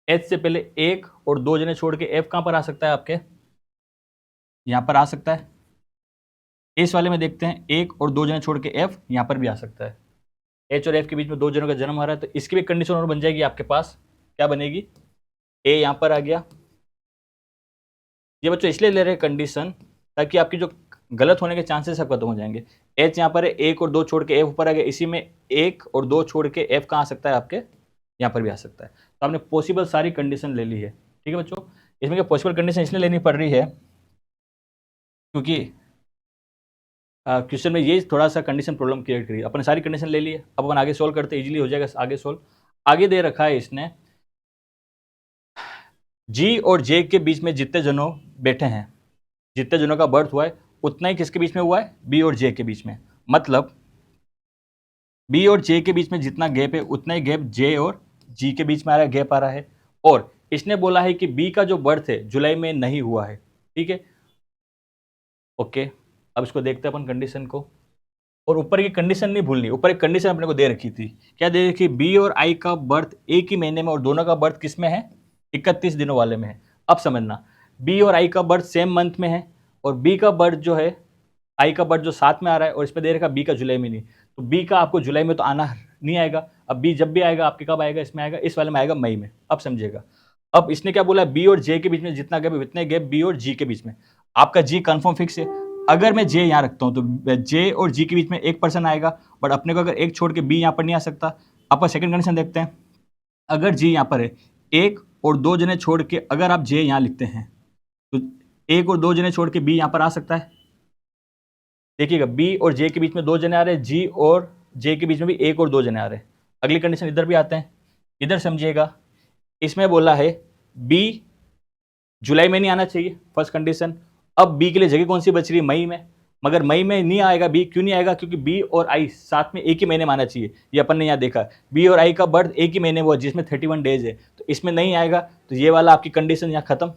एच से पहले एक और दो जने छोड़ के एफ कहाँ पर आ सकता है आपके, यहाँ पर आ सकता है। इस वाले में देखते हैं, एक और दो जने छोड़ के एफ यहाँ पर भी आ सकता है। एच और एफ के बीच में दो जनों का जन्म आ रहा है, तो इसकी भी कंडीशन और बन जाएगी आपके पास। क्या बनेगी, ए यहाँ पर आ गया। ये बच्चों इसलिए ले रहे हैं कंडीशन ताकि आपकी जो गलत होने के चांसेस सब खत्म हो जाएंगे। एच यहाँ पर है, एक और दो छोड़ के एफ ऊपर आ गया, इसी में एक और दो छोड़ के एफ कहाँ आ सकता है आपके, यहाँ पर भी आ सकता है। तो आपने पॉसिबल सारी कंडीशन ले ली है। ठीक है बच्चों, इसमें क्या पॉसिबल कंडीशन इसलिए लेनी पड़ रही है क्योंकि क्वेश्चन में ये थोड़ा सा कंडीशन प्रॉब्लम क्रिएट करी। अपन सारी कंडीशन ले लिए, अब अपन आगे सोल्व करते इजीली हो जाएगा आगे सोल्व। आगे दे रखा है इसने, जी और जे के बीच में जितने जनों बैठे हैं, जितने जनों का बर्थ हुआ है उतना ही किसके बीच में हुआ है, बी और जे के बीच में। मतलब बी और जे के बीच में जितना गैप है उतना ही गैप जे और जी के बीच में आ रहा है, गैप आ रहा है। और इसने बोला है कि बी का जो बर्थ है जुलाई में नहीं हुआ है। ठीक है, ओके, अब इसको देखते हैं अपन कंडीशन को। और ऊपर की कंडीशन नहीं भूलनी, ऊपर एक कंडीशन अपने को दे रखी थी, क्या दे रखी, बी और आई का बर्थ एक ही महीने में और दोनों का बर्थ किस में है, 31 दिनों वाले में है। अब समझना, बी और आई का बर्थ सेम मंथ में है और बी का बर्थ जो है, आई का बर्थ जो साथ में आ रहा है और इस पर दे रखा बी का जुलाई में नहीं, तो बी का आपको जुलाई में तो आना नहीं आएगा। अब बी जब भी आएगा आपके कब आएगा, इसमें आएगा, इस वाले में आएगा मई में। अब समझिएगा, अब इसने क्या बोला, बी और जे के बीच में जितना गैप है उतने गैप बी और जी के बीच में। आपका जी कंफर्म फिक्स है, अगर मैं जे यहाँ रखता हूँ तो जे और जी के बीच में एक पर्सन आएगा, बट अपने को अगर एक छोड़ के बी यहाँ पर नहीं आ सकता। अपन सेकंड कंडीशन देखते हैं, अगर जी यहाँ पर है, एक और दो जने छोड़ के अगर आप जे यहाँ लिखते हैं तो एक और दो जने छोड़ के बी यहाँ पर आ सकता है। देखिएगा, बी और जे के बीच में दो जने आ रहे हैं, जी और जे के बीच में भी एक और दो जने आ रहे हैं। अगली कंडीशन इधर भी आते हैं, इधर समझिएगा, इसमें बोला है बी जुलाई में नहीं आना चाहिए, फर्स्ट कंडीशन। अब बी के लिए जगह कौन सी बच रही है, मई में, मगर मई में नहीं आएगा बी, क्यों नहीं आएगा, क्योंकि बी और आई साथ में एक ही महीने में आना चाहिए, ये अपन ने यहाँ देखा, बी और आई का बर्थ एक ही महीने हुआ जिसमें 31 डेज है, तो इसमें नहीं आएगा, तो ये वाला आपकी कंडीशन यहाँ खत्म।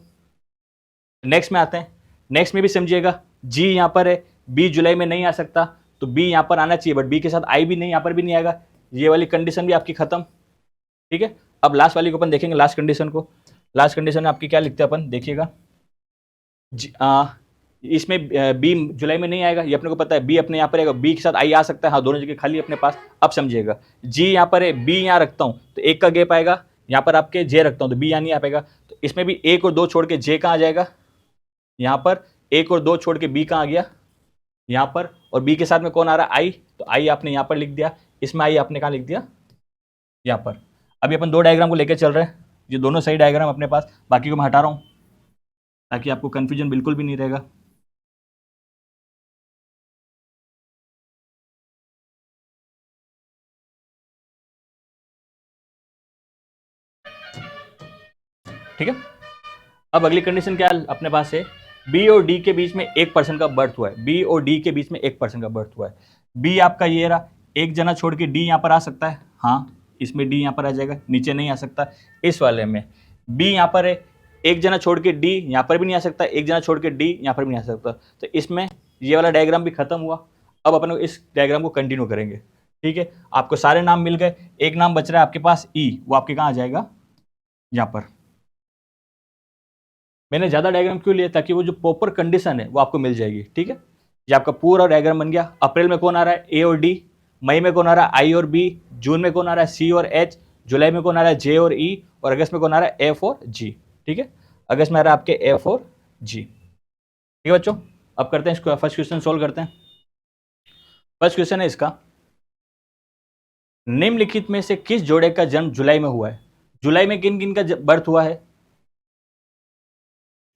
नेक्स्ट में आते हैं, नेक्स्ट में भी समझिएगा, जी यहाँ पर है, बी जुलाई में नहीं आ सकता, तो बी यहाँ पर आना चाहिए, बट बी के साथ आई भी नहीं, यहाँ पर भी नहीं आएगा, ये वाली कंडीशन भी आपकी खत्म। ठीक है, अब लास्ट वाली को अपन देखेंगे, लास्ट कंडीशन को। लास्ट कंडीशन में आपकी क्या लिखते हैं अपन, देखिएगा, इसमें बी जुलाई में नहीं आएगा, ये अपने को पता है। बी अपने यहाँ पर आएगा, बी के साथ आई आ सकता है, हाँ दोनों जगह खाली अपने पास। अब समझिएगा, जी यहाँ पर है, बी यहाँ रखता हूँ तो एक का गैप आएगा, यहाँ पर आपके जे रखता हूँ तो बी यहाँ नहीं आ पाएगा, तो इसमें भी एक और दो छोड़ के जे कहाँ आ जाएगा, यहाँ पर एक और दो छोड़ के बी कहाँ आ गया, यहाँ पर, और बी के साथ में कौन आ रहा है, आई, तो आई आपने यहाँ पर लिख दिया, इसमें आई आपने कहाँ लिख दिया, यहाँ पर। अभी अपन दो डायग्राम को लेकर चल रहे हैं, ये दोनों सही डायग्राम अपने पास, बाकी को मैं हटा रहा हूँ ताकि आपको कंफ्यूजन बिल्कुल भी नहीं रहेगा। ठीक है, अब अगली कंडीशन क्या अपने पास है, बी और डी के बीच में 1% का बर्थ हुआ है, बी और डी के बीच में 1% का बर्थ हुआ है। बी आपका ये रहा, एक जना छोड़ के डी यहाँ पर आ सकता है, हाँ इसमें डी यहाँ पर आ जाएगा, नीचे नहीं आ सकता। इस वाले में बी यहाँ पर है, एक जना छोड़ के डी यहाँ पर भी नहीं आ सकता, एक जना छोड़ के डी यहाँ पर भी नहीं आ सकता, तो इसमें ये वाला डायग्राम भी खत्म हुआ। अब अपन इस डायग्राम को कंटिन्यू करेंगे। ठीक है, आपको सारे नाम मिल गए, एक नाम बच रहा है आपके पास ई, वो आपके कहाँ आ जाएगा, यहाँ पर। मैंने ज़्यादा डायग्राम क्यों लिया, ताकि वो जो प्रॉपर कंडीशन है वो आपको मिल जाएगी। ठीक है, ये आपका पूरा डायग्राम बन गया। अप्रैल में कौन आ रहा है, ए और डी, मई में कौन आ रहा है, आई और बी, जून में कौन आ रहा है, सी और एच, जुलाई में कौन आ रहा है, जे और ई, और अगस्त में कौन आ रहा है, एफ और जी। ठीक है, अगस्त में आ रहा है आपके एफ और जी। ठीक है बच्चों, अब करते हैं इसको, फर्स्ट क्वेश्चन सोल्व करते हैं। फर्स्ट क्वेश्चन है इसका, निम्नलिखित में से किस जोड़े का जन्म जुलाई में हुआ है। जुलाई में किन किन का बर्थ हुआ है,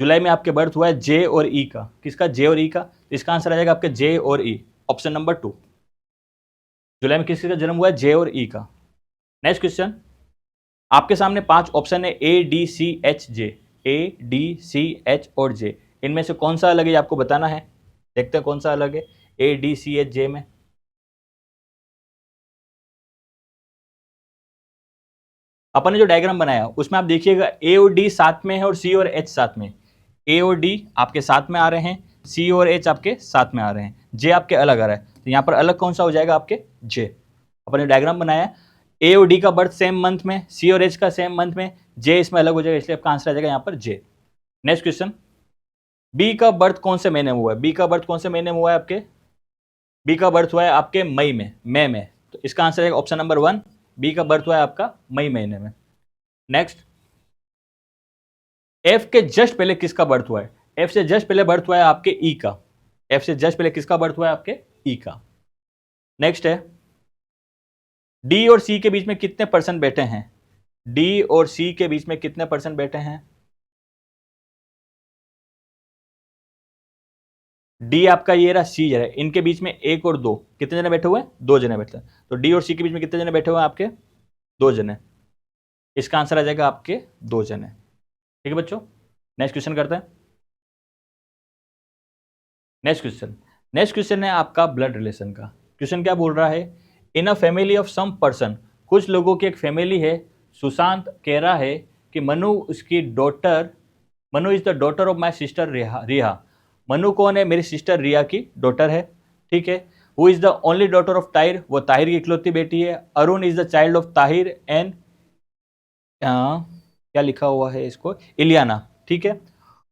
जुलाई में आपके बर्थ हुआ है जे और ई का, किसका, जे और ई का, तो इसका आंसर आ जाएगा आपके जे और ई, ऑप्शन नंबर 2। जुलाई में किसका जन्म हुआ है, जे और ई का। नेक्स्ट क्वेश्चन, आपके सामने 5 ऑप्शन है, A D C H J, A D C H और जे, इनमें से कौन सा अलग है आपको बताना है। देखते हैं कौन सा अलग है ए डी सी एच जे में। अपन ने जो डायग्राम बनाया उसमें आप देखिएगा ए और डी साथ में है और सी और एच साथ में। ए और डी आपके साथ में आ रहे हैं, सी और एच आपके साथ में आ रहे हैं, जे आपके अलग आ रहा है, तो यहाँ पर अलग कौन सा हो जाएगा आपके, जे। अपन ने डायग्राम बनाया, ए और डी का बर्थ सेम मंथ में, सी और एच का सेम मंथ में, जे इसमें अलग हो जाएगा, इसलिए आपका आंसर आ जाएगा यहाँ पर जे। नेक्स्ट क्वेश्चन, बी का बर्थ कौन से महीने में हुआ है, बी का बर्थ कौन से महीने में हुआ है आपके, बी का बर्थ हुआ है आपके मई में, तो इसका आंसर है ऑप्शन नंबर 1, बी का बर्थ हुआ है आपका मई महीने में। नेक्स्ट, एफ के जस्ट पहले किसका बर्थ हुआ है, एफ से जस्ट पहले बर्थ हुआ है आपके ई का, एफ से जस्ट पहले किसका बर्थ हुआ है आपके ई का। नेक्स्ट है, डी और सी के बीच में कितने परसेंट बैठे हैं, डी और सी के बीच में कितने परसेंट बैठे हैं, डी आपका ये रहा, सी ये रहा, इनके बीच में एक और दो, कितने जने बैठे हुए हैं, 2 जने बैठे हैं, तो डी और सी के बीच में कितने जने बैठे हुए हैं आपके, 2 जने, इसका आंसर आ जाएगा आपके 2 जने। ठीक है बच्चों, नेक्स्ट क्वेश्चन करते हैं। नेक्स्ट क्वेश्चन है आपका ब्लड रिलेशन का। क्वेश्चन क्या बोल रहा है, in a family of some person, कुछ लोगों की एक फैमिली है, सुशांत कह रहा है कि मनु उसकी daughter, Manu is the daughter of my sister रिहा, मनु कौन है, मेरी सिस्टर रिया की डॉटर है। ठीक है, who is the only daughter of Tahir, वो ताहिर की इकलौती बेटी है। Arun is the child of Tahir and क्या लिखा हुआ है इसको, इलियाना। ठीक है,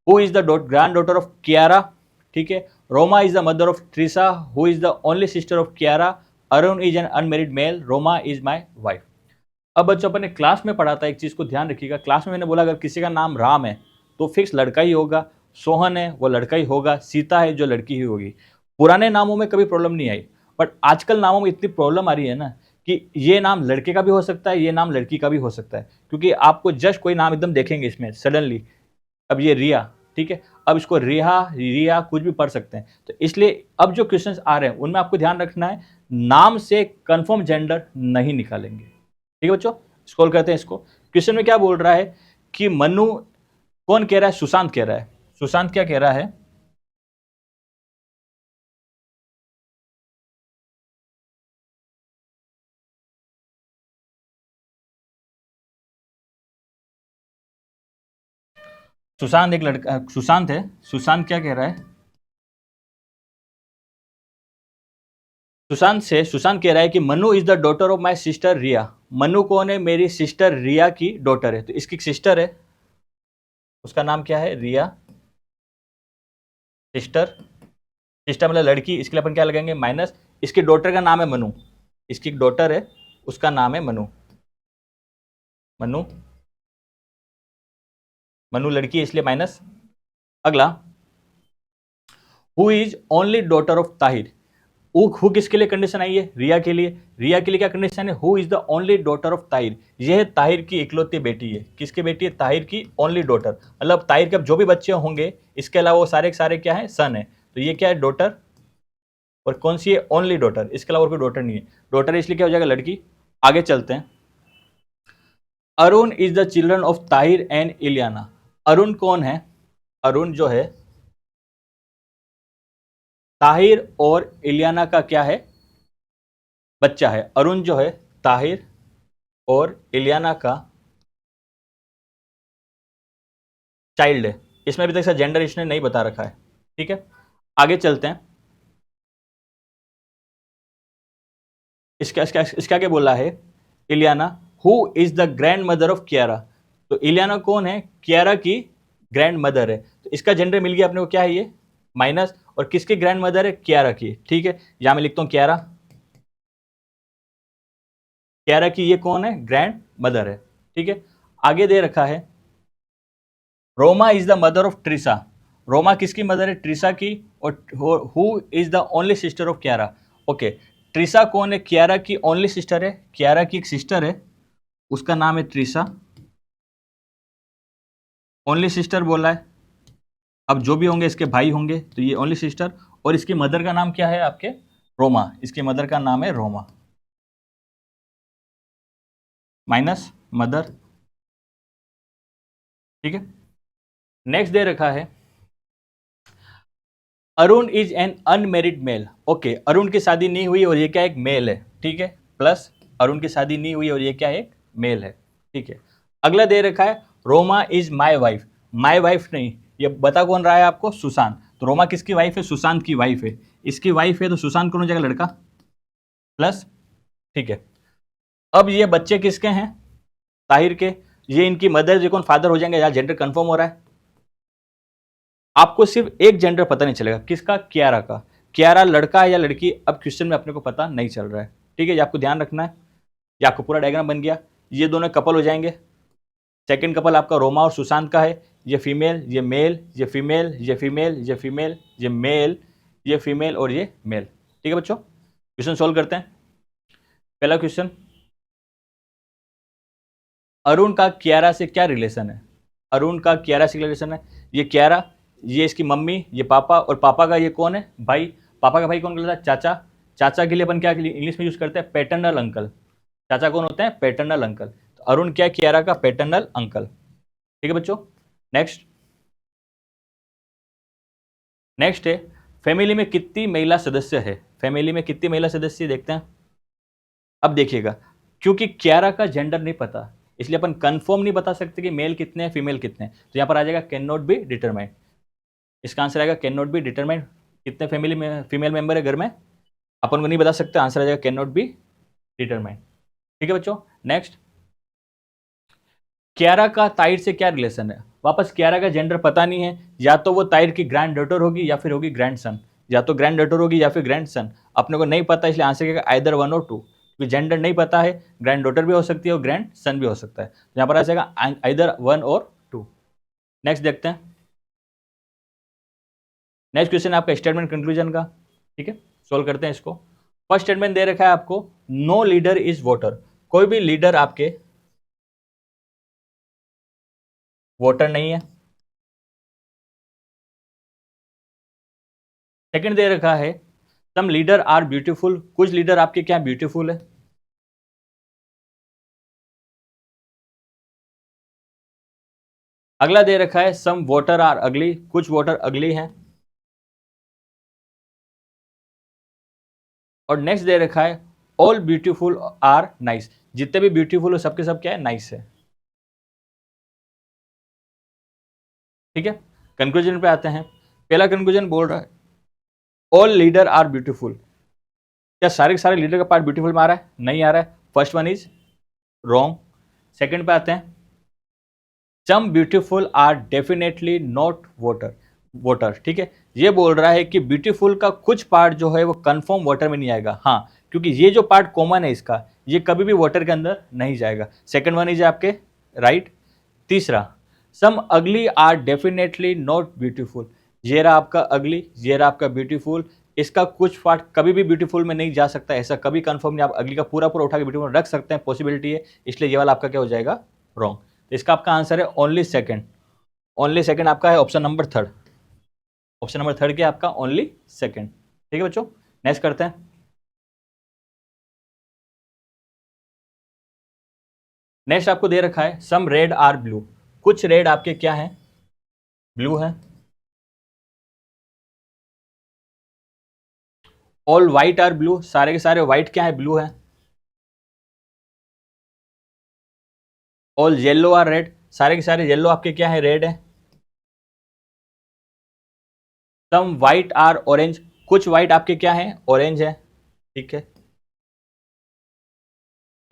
who is the granddaughter of Kiara. ठीक है, Roma is the mother of Trisha, who is the only sister of Kiara. Arun is an unmarried male, Roma is my wife. अब बच्चों अपने क्लास में पढ़ा था, एक चीज को ध्यान रखिएगा, क्लास में मैंने बोला अगर किसी का नाम राम है तो फिक्स लड़का ही होगा, सोहन है वो लड़का ही होगा, सीता है जो लड़की ही होगी। पुराने नामों में कभी प्रॉब्लम नहीं आई, बट आजकल नामों में इतनी प्रॉब्लम आ रही है ना कि ये नाम लड़के का भी हो सकता है, ये नाम लड़की का भी हो सकता है, क्योंकि आपको जस्ट कोई नाम एकदम देखेंगे इसमें सडनली, अब ये रिया, ठीक है, अब इसको रिहा रिया कुछ भी पढ़ सकते हैं, तो इसलिए अब जो क्वेश्चंस आ रहे हैं उनमें आपको ध्यान रखना है नाम से कंफर्म जेंडर नहीं निकालेंगे। ठीक है बच्चों, स्क्रॉल करते हैं इसको। क्वेश्चन में क्या बोल रहा है कि मनु, कौन कह रहा है, सुशांत कह रहा है, सुशांत क्या कह रहा है, सुशांत एक लड़का, सुशांत है, सुशांत क्या कह रहा है, सुशांत कह रहा है कि Manu is the daughter of my sister Riya, Manu कौन है, मेरी सिस्टर रिया की डॉटर है, तो इसकी सिस्टर है, उसका नाम क्या है, रिया। सिस्टर, सिस्टर मतलब लड़की, इसके लिए अपन क्या लगाएंगे माइनस, इसकी डॉटर का नाम है मनु, इसकी एक डॉटर है उसका नाम है मनु, मनु, मनु लड़की है इसलिए माइनस। अगला, who is only daughter of Tahir, who किसके लिए कंडीशन आई है, रिया के लिए, रिया के लिए क्या कंडीशन है, who is the only daughter of Tahir, यह ताहिर की इकलौती बेटी है, किसकी बेटी है, ताहिर की ओनली डॉटर, मतलब ताहिर के जो भी बच्चे होंगे इसके अलावा वो सारे के सारे क्या है, सन है, तो ये क्या है डॉटर, और कौन सी है ओनली डॉटर, इसके अलावा और कोई डॉटर नहीं है, डॉटर इसलिए क्या हो जाएगा लड़की। आगे चलते हैं, Arun is the children of Tahir and Ileana, Arun कौन है, अरुण जो है ताहिर और इलियाना का क्या है, बच्चा है, अरुण जो है ताहिर और इलियाना का चाइल्ड है, इसमें अभी तक जेंडर इसने नहीं बता रखा है, ठीक है। आगे चलते हैं, इसका इसका इसका क्या बोला है, Ileana who is the grand mother of Kiara, तो इलियाना कौन है, कियारा की ग्रैंड मदर है, तो इसका जेंडर मिल गया अपने को क्या है ये माइनस, और किसकी ग्रैंड मदर है, कियारा की, ठीक है, यहां मैं लिखता हूं कियारा, कियारा की ये कौन है, ग्रैंड मदर है, ठीक है। आगे दे रखा है, Roma is the mother of Trisha, Roma किसकी मदर है, ट्रिसा की, और who is the only sister of Kiara, okay, Trisha कौन है, कियारा की ओनली सिस्टर है, कियारा की एक सिस्टर है उसका नाम है ट्रिसा, ओनली सिस्टर बोला है, अब जो भी होंगे इसके भाई होंगे तो ये ओनली सिस्टर, और इसकी मदर का नाम क्या है आपके, रोमा, इसकी मदर का नाम है रोमा, माइनस मदर, ठीक है। नेक्स्ट दे रखा है, Arun is an unmarried male, okay, Arun की शादी नहीं हुई और ये क्या एक मेल है, ठीक है, प्लस अरुण की शादी नहीं हुई और ये क्या एक मेल है, ठीक है। अगला दे रखा है, Roma is my wife, my wife नहीं, ये बता कौन रहा है आपको, सुशांत, तो रोमा किसकी वाइफ है, सुशांत की वाइफ है, इसकी वाइफ है तो सुशांत कौन हो जाएगा, लड़का, प्लस, ठीक है। अब ये बच्चे किसके हैं, ताहिर के, ये इनकी मदर जो कौन फादर हो जाएंगे, यहाँ जेंडर कंफर्म हो रहा है, आपको सिर्फ एक जेंडर पता नहीं चलेगा, किसका, कियारा का, कियारा लड़का है या लड़की, अब क्वेश्चन में अपने को पता नहीं चल रहा है, ठीक है, ये आपको ध्यान रखना है, ये आपको पूरा डायग्राम बन गया, ये दोनों कपल हो जाएंगे, सेकंड कपल आपका रोमा और सुशांत का है, ये फीमेल, ये मेल, ये फीमेल, ये फीमेल, ये फीमेल, ये मेल, ये फीमेल और ये मेल, ठीक है बच्चों। क्वेश्चन सोल्व करते हैं। पहला क्वेश्चन, अरुण का कियारा से क्या रिलेशन है, अरुण का कियारा से रिलेशन है, ये कियारा, ये इसकी मम्मी, ये पापा, और पापा का ये कौन है, भाई, पापा का भाई कौन कहलाता है, चाचा, चाचा के लिए अपन क्या इंग्लिश में यूज करते हैं, पैटर्नल अंकल, चाचा कौन होते हैं, पैटर्नल अंकल, तो अरुण क्या, कियारा का पैटर्नल अंकल, ठीक है बच्चों। नेक्स्ट, नेक्स्ट है, फैमिली में कितनी महिला सदस्य है, फैमिली में कितनी महिला सदस्य देखते हैं। अब देखिएगा, क्योंकि कियारा का जेंडर नहीं पता इसलिए अपन कंफर्म नहीं बता सकते कि मेल कितने हैं फीमेल कितने हैं, तो यहाँ पर आ जाएगा कैन नॉट बी डिटरमाइंड, इसका आंसर आएगा कैन नॉट बी डिटरमाइंड, कितने फैमिली में फीमेल मेंबर है घर में अपन को नहीं बता सकते, आंसर आ जाएगा कैन नॉट बी डिटरमाइंड, ठीक है बच्चों। नेक्स्ट, कियारा का ताहिर से क्या रिलेशन है, वापस कियारा का जेंडर पता नहीं है, या तो वो ताहिर की ग्रैंड डॉटर होगी या फिर होगी ग्रैंड सन, या तो ग्रैंड डॉटर होगी या फिर ग्रैंड सन, अपने को नहीं पता इसलिए आंसर क्या आइदर वन और टू, क्योंकि जेंडर नहीं पता है, ग्रैंड डॉटर भी हो सकती है और ग्रैंड सन भी हो सकता है, यहाँ पर आ जाएगा आइदर वन और टू। नेक्स्ट देखते हैं, नेक्स्ट क्वेश्चन आपका स्टेटमेंट कंक्लूजन का, ठीक है, सोल्व करते हैं इसको। फर्स्ट स्टेटमेंट दे रखा है आपको, नो लीडर इज वोटर, कोई भी लीडर आपके वोटर नहीं है। सेकंड दे रखा है, सम लीडर आर ब्यूटीफुल, कुछ लीडर आपके क्या ब्यूटीफुल है। अगला दे रखा है, सम वोटर आर अगली, कुछ वोटर अगली हैं। और नेक्स्ट दे रखा है, ऑल ब्यूटीफुल आर नाइस, जितने भी ब्यूटीफुल हो सबके सब क्या है, नाइस है, ठीक है। कंक्लूजन पे आते हैं, पहला कंक्लूजन बोल रहा है, ऑल लीडर आर ब्यूटीफुल, क्या सारे के सारे लीडर का पार्ट ब्यूटीफुल में आ रहा है, नहीं आ रहा है, first one is wrong. Second पे आते हैं, some beautiful are definitely not voter, voter, ठीक है, ये बोल रहा है कि ब्यूटीफुल का कुछ पार्ट जो है वो कंफर्म वाटर में नहीं आएगा, हाँ, क्योंकि ये जो पार्ट कॉमन है इसका, ये कभी भी वाटर के अंदर नहीं जाएगा। सेकंड वन इज आपके राइट। तीसरा, सम अगली आर डेफिनेटली नॉट ब्यूटीफुल, ये रहा आपका अगली, ये रहा आपका ब्यूटीफुल, इसका कुछ पार्ट कभी भी ब्यूटीफुल में नहीं जा सकता, ऐसा कभी कंफर्म नहीं। आप अगली का पूरा पूरा उठा के ब्यूटीफुल रख सकते हैं, पॉसिबिलिटी है, इसलिए ये वाला आपका क्या हो जाएगा, रॉन्ग। तो इसका आपका आंसर है ओनली सेकंड, ओनली सेकंड आपका है option number third, option number third क्या आपका ओनली सेकंड। ठीक है बच्चों, नेक्स्ट करते हैं। नेक्स्ट आपको दे रखा है सम रेड आर ब्लू, कुछ रेड आपके क्या है, ब्लू है। ऑल व्हाइट आर ब्लू, सारे के सारे व्हाइट क्या है, ब्लू है। ऑल येलो आर रेड, सारे के सारे येलो आपके क्या है, रेड है। सम व्हाइट आर ऑरेंज, कुछ व्हाइट आपके क्या है, ऑरेंज है। ठीक है,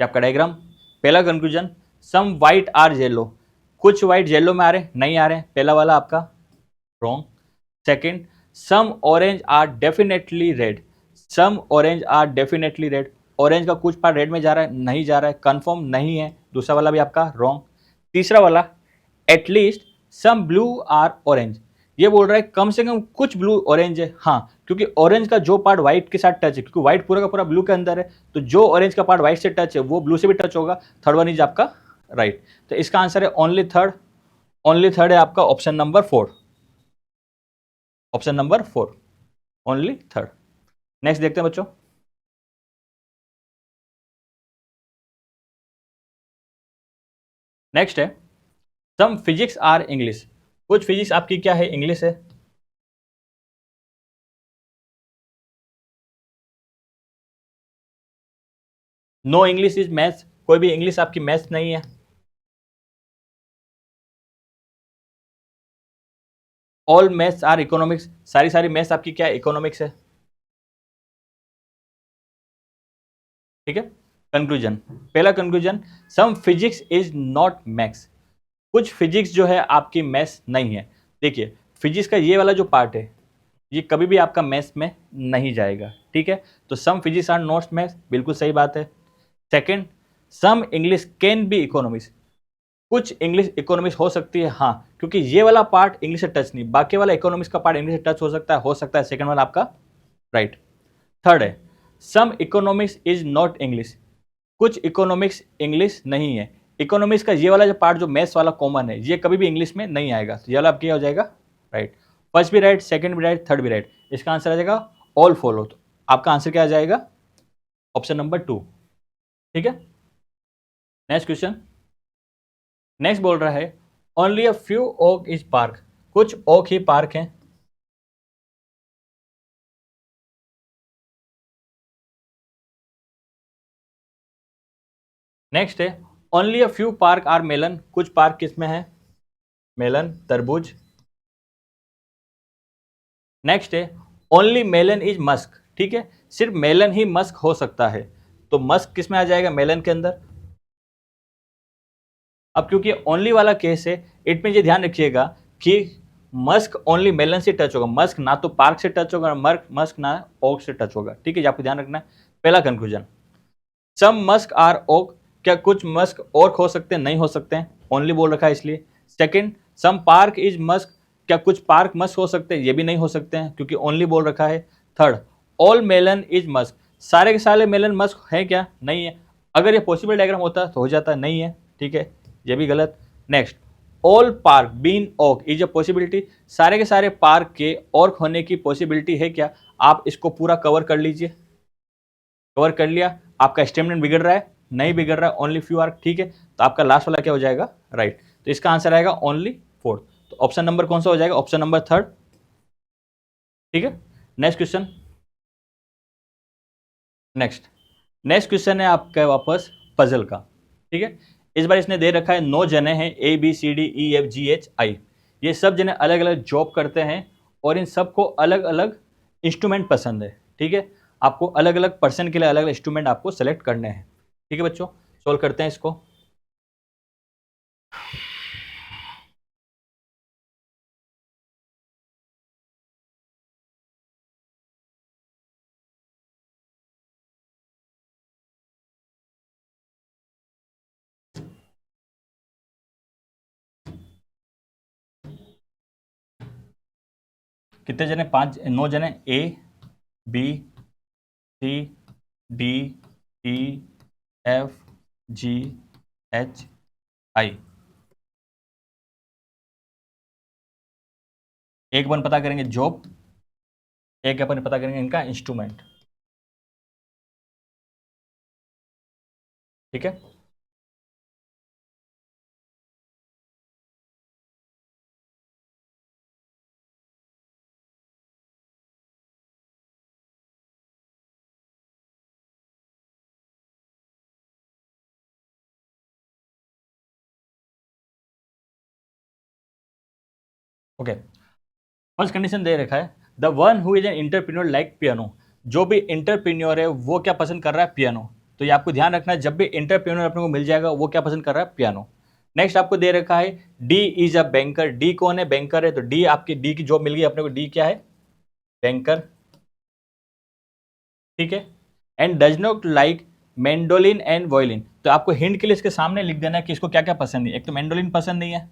ये आपका डायग्राम। पहला conclusion, some white are yellow, कुछ व्हाइट येलो में आ रहे, नहीं आ रहे, पहला वाला आपका wrong. Second, some orange are definitely red, some orange are definitely red, orange का कुछ पार्ट रेड में जा रहा है, नहीं जा रहा है, कंफर्म नहीं है, दूसरा वाला भी आपका रॉन्ग। तीसरा वाला, at least some blue are orange, ये बोल रहा है कम से कम कुछ ब्लू ऑरेंज है, हाँ, क्योंकि ऑरेंज का जो पार्ट व्हाइट के साथ टच है, क्योंकि व्हाइट पूरा का पूरा ब्लू के अंदर है, तो जो ऑरेंज का पार्ट व्हाइट से टच है वो ब्लू से भी टच होगा। थर्ड वन इज आपका राइट। तो इसका आंसर है ओनली थर्ड, ओनली थर्ड है आपका option number four, option number four, only third. Next देखते हैं बच्चों। नेक्स्ट है सम फिजिक्स आर इंग्लिश, कुछ फिजिक्स आपकी क्या है, इंग्लिश है। नो इंग्लिश इज मैथ्स, कोई भी इंग्लिश आपकी मैथ्स नहीं है। ऑल मैथ्स आर इकोनॉमिक्स, सारी सारी मैथ्स आपकी क्या है, इकोनॉमिक्स है। ठीक है, कंक्लूजन, पहला conclusion, some physics is not maths, कुछ फिजिक्स जो है आपकी मैथ्स नहीं है। देखिए, फिजिक्स का ये वाला जो पार्ट है ये कभी भी आपका मैथ्स में नहीं जाएगा। ठीक है, तो some physics are not maths, बिल्कुल सही बात है। Second, some English can be economics, कुछ इंग्लिश इकोनॉमिक्स हो सकती है, हाँ, क्योंकि ये वाला पार्ट इंग्लिश से टच नहीं, बाकी वाला इकोनॉमिक्स का पार्ट इंग्लिश से टच हो सकता है, सेकंड वाला आपका राइट। थर्ड है, सम इकोनॉमिक्स इज नॉट इंग्लिश, कुछ इकोनॉमिक्स इंग्लिश नहीं है। इकोनॉमिक्स का ये वाला जो पार्ट जो मैथ्स वाला कॉमन है, ये कभी भी इंग्लिश में नहीं आएगा, तो ये वाला क्या हो जाएगा, राइट। फर्स्ट भी राइट, सेकंड भी राइट, थर्ड भी राइट, इसका आंसर आ जाएगा ऑल फॉलो। तो आपका आंसर क्या आ जाएगा, ऑप्शन नंबर टू। ठीक है, नेक्स्ट क्वेश्चन। नेक्स्ट बोल रहा है only a few oak is park, कुछ ओक ही पार्क हैं। नेक्स्ट है only a few park are melon, कुछ पार्क किसमें है, मेलन, तरबूज। नेक्स्ट है ओनली मेलन इज मस्क, ठीक है, सिर्फ मेलन ही मस्क हो सकता है, तो मस्क किस में आ जाएगा, मेलन के अंदर। अब क्योंकि ओनली वाला केस है, इट में ये ध्यान रखिएगा कि मस्क ओनली मेलन से टच होगा, मस्क ना तो पार्क से टच होगा, मस्क ना ओक से टच होगा। ठीक है, ये आपको ध्यान रखना है। पहला conclusion, some musk are oak, क्या कुछ मस्क ओक हो सकते हैं, नहीं हो सकते हैं, ओनली बोल रखा है इसलिए। Second, some park is musk, क्या कुछ पार्क मस्क हो सकते हैं, ये भी नहीं हो सकते हैं क्योंकि ओनली बोल रखा है। Third, all melon is musk, सारे के सारे मेलन मस्क है क्या, नहीं है। अगर ये पॉसिबल डायग्राम होता तो हो जाता, नहीं है। ठीक है, ये भी गलत। Next, all park being oak is a possibility, सारे के सारे पार्क के ओक होने की पॉसिबिलिटी है क्या, आप इसको पूरा कवर कर लीजिए। कवर कर लिया, आपका स्टेटमेंट बिगड़ रहा है, नहीं बिगड़ रहा है, ओनली फ्यू आर। ठीक है, तो आपका लास्ट वाला क्या हो जाएगा, राइट। तो इसका आंसर आएगा ओनली फोर्थ, तो ऑप्शन नंबर कौन सा हो जाएगा, ऑप्शन नंबर थर्ड। ठीक है, next question. Next next question है आपका वापस पजल का। ठीक है, इस बार इसने दे रखा है 9 जने हैं, ABCDEFGHI, ये सब जने अलग अलग जॉब करते हैं और इन सबको अलग अलग इंस्ट्रूमेंट पसंद है। ठीक है, आपको अलग अलग पर्सन के लिए अलग अलग इंस्ट्रूमेंट आपको सेलेक्ट करने हैं। ठीक है बच्चों, सोल्व करते हैं इसको। कितने जने, 5 9 जने, A B C D E F G H I. एक अपन पता करेंगे जॉब, एक अपन पता करेंगे इनका इंस्ट्रूमेंट। ठीक है, ओके। फर्स्ट कंडीशन दे रखा है the one who is an entrepreneur like piano. जो भी इंटरप्रेन्योर है वो क्या पसंद कर रहा है, पियानो। तो ये आपको ध्यान रखना है, जब भी इंटरप्रेन्योर अपने को मिल जाएगा वो क्या पसंद कर रहा है, पियानो। नेक्स्ट आपको दे रखा है D is a banker. D कौन है, बैंकर है। तो डी आपकी, डी की जॉब मिल गई अपने को, डी क्या है, बैंकर। ठीक है, and does not like mandolin and violin. तो आपको हिंट के लिए इसके सामने लिख देना है कि इसको क्या क्या पसंद नहीं। एक तो मैंडोलिन पसंद नहीं है,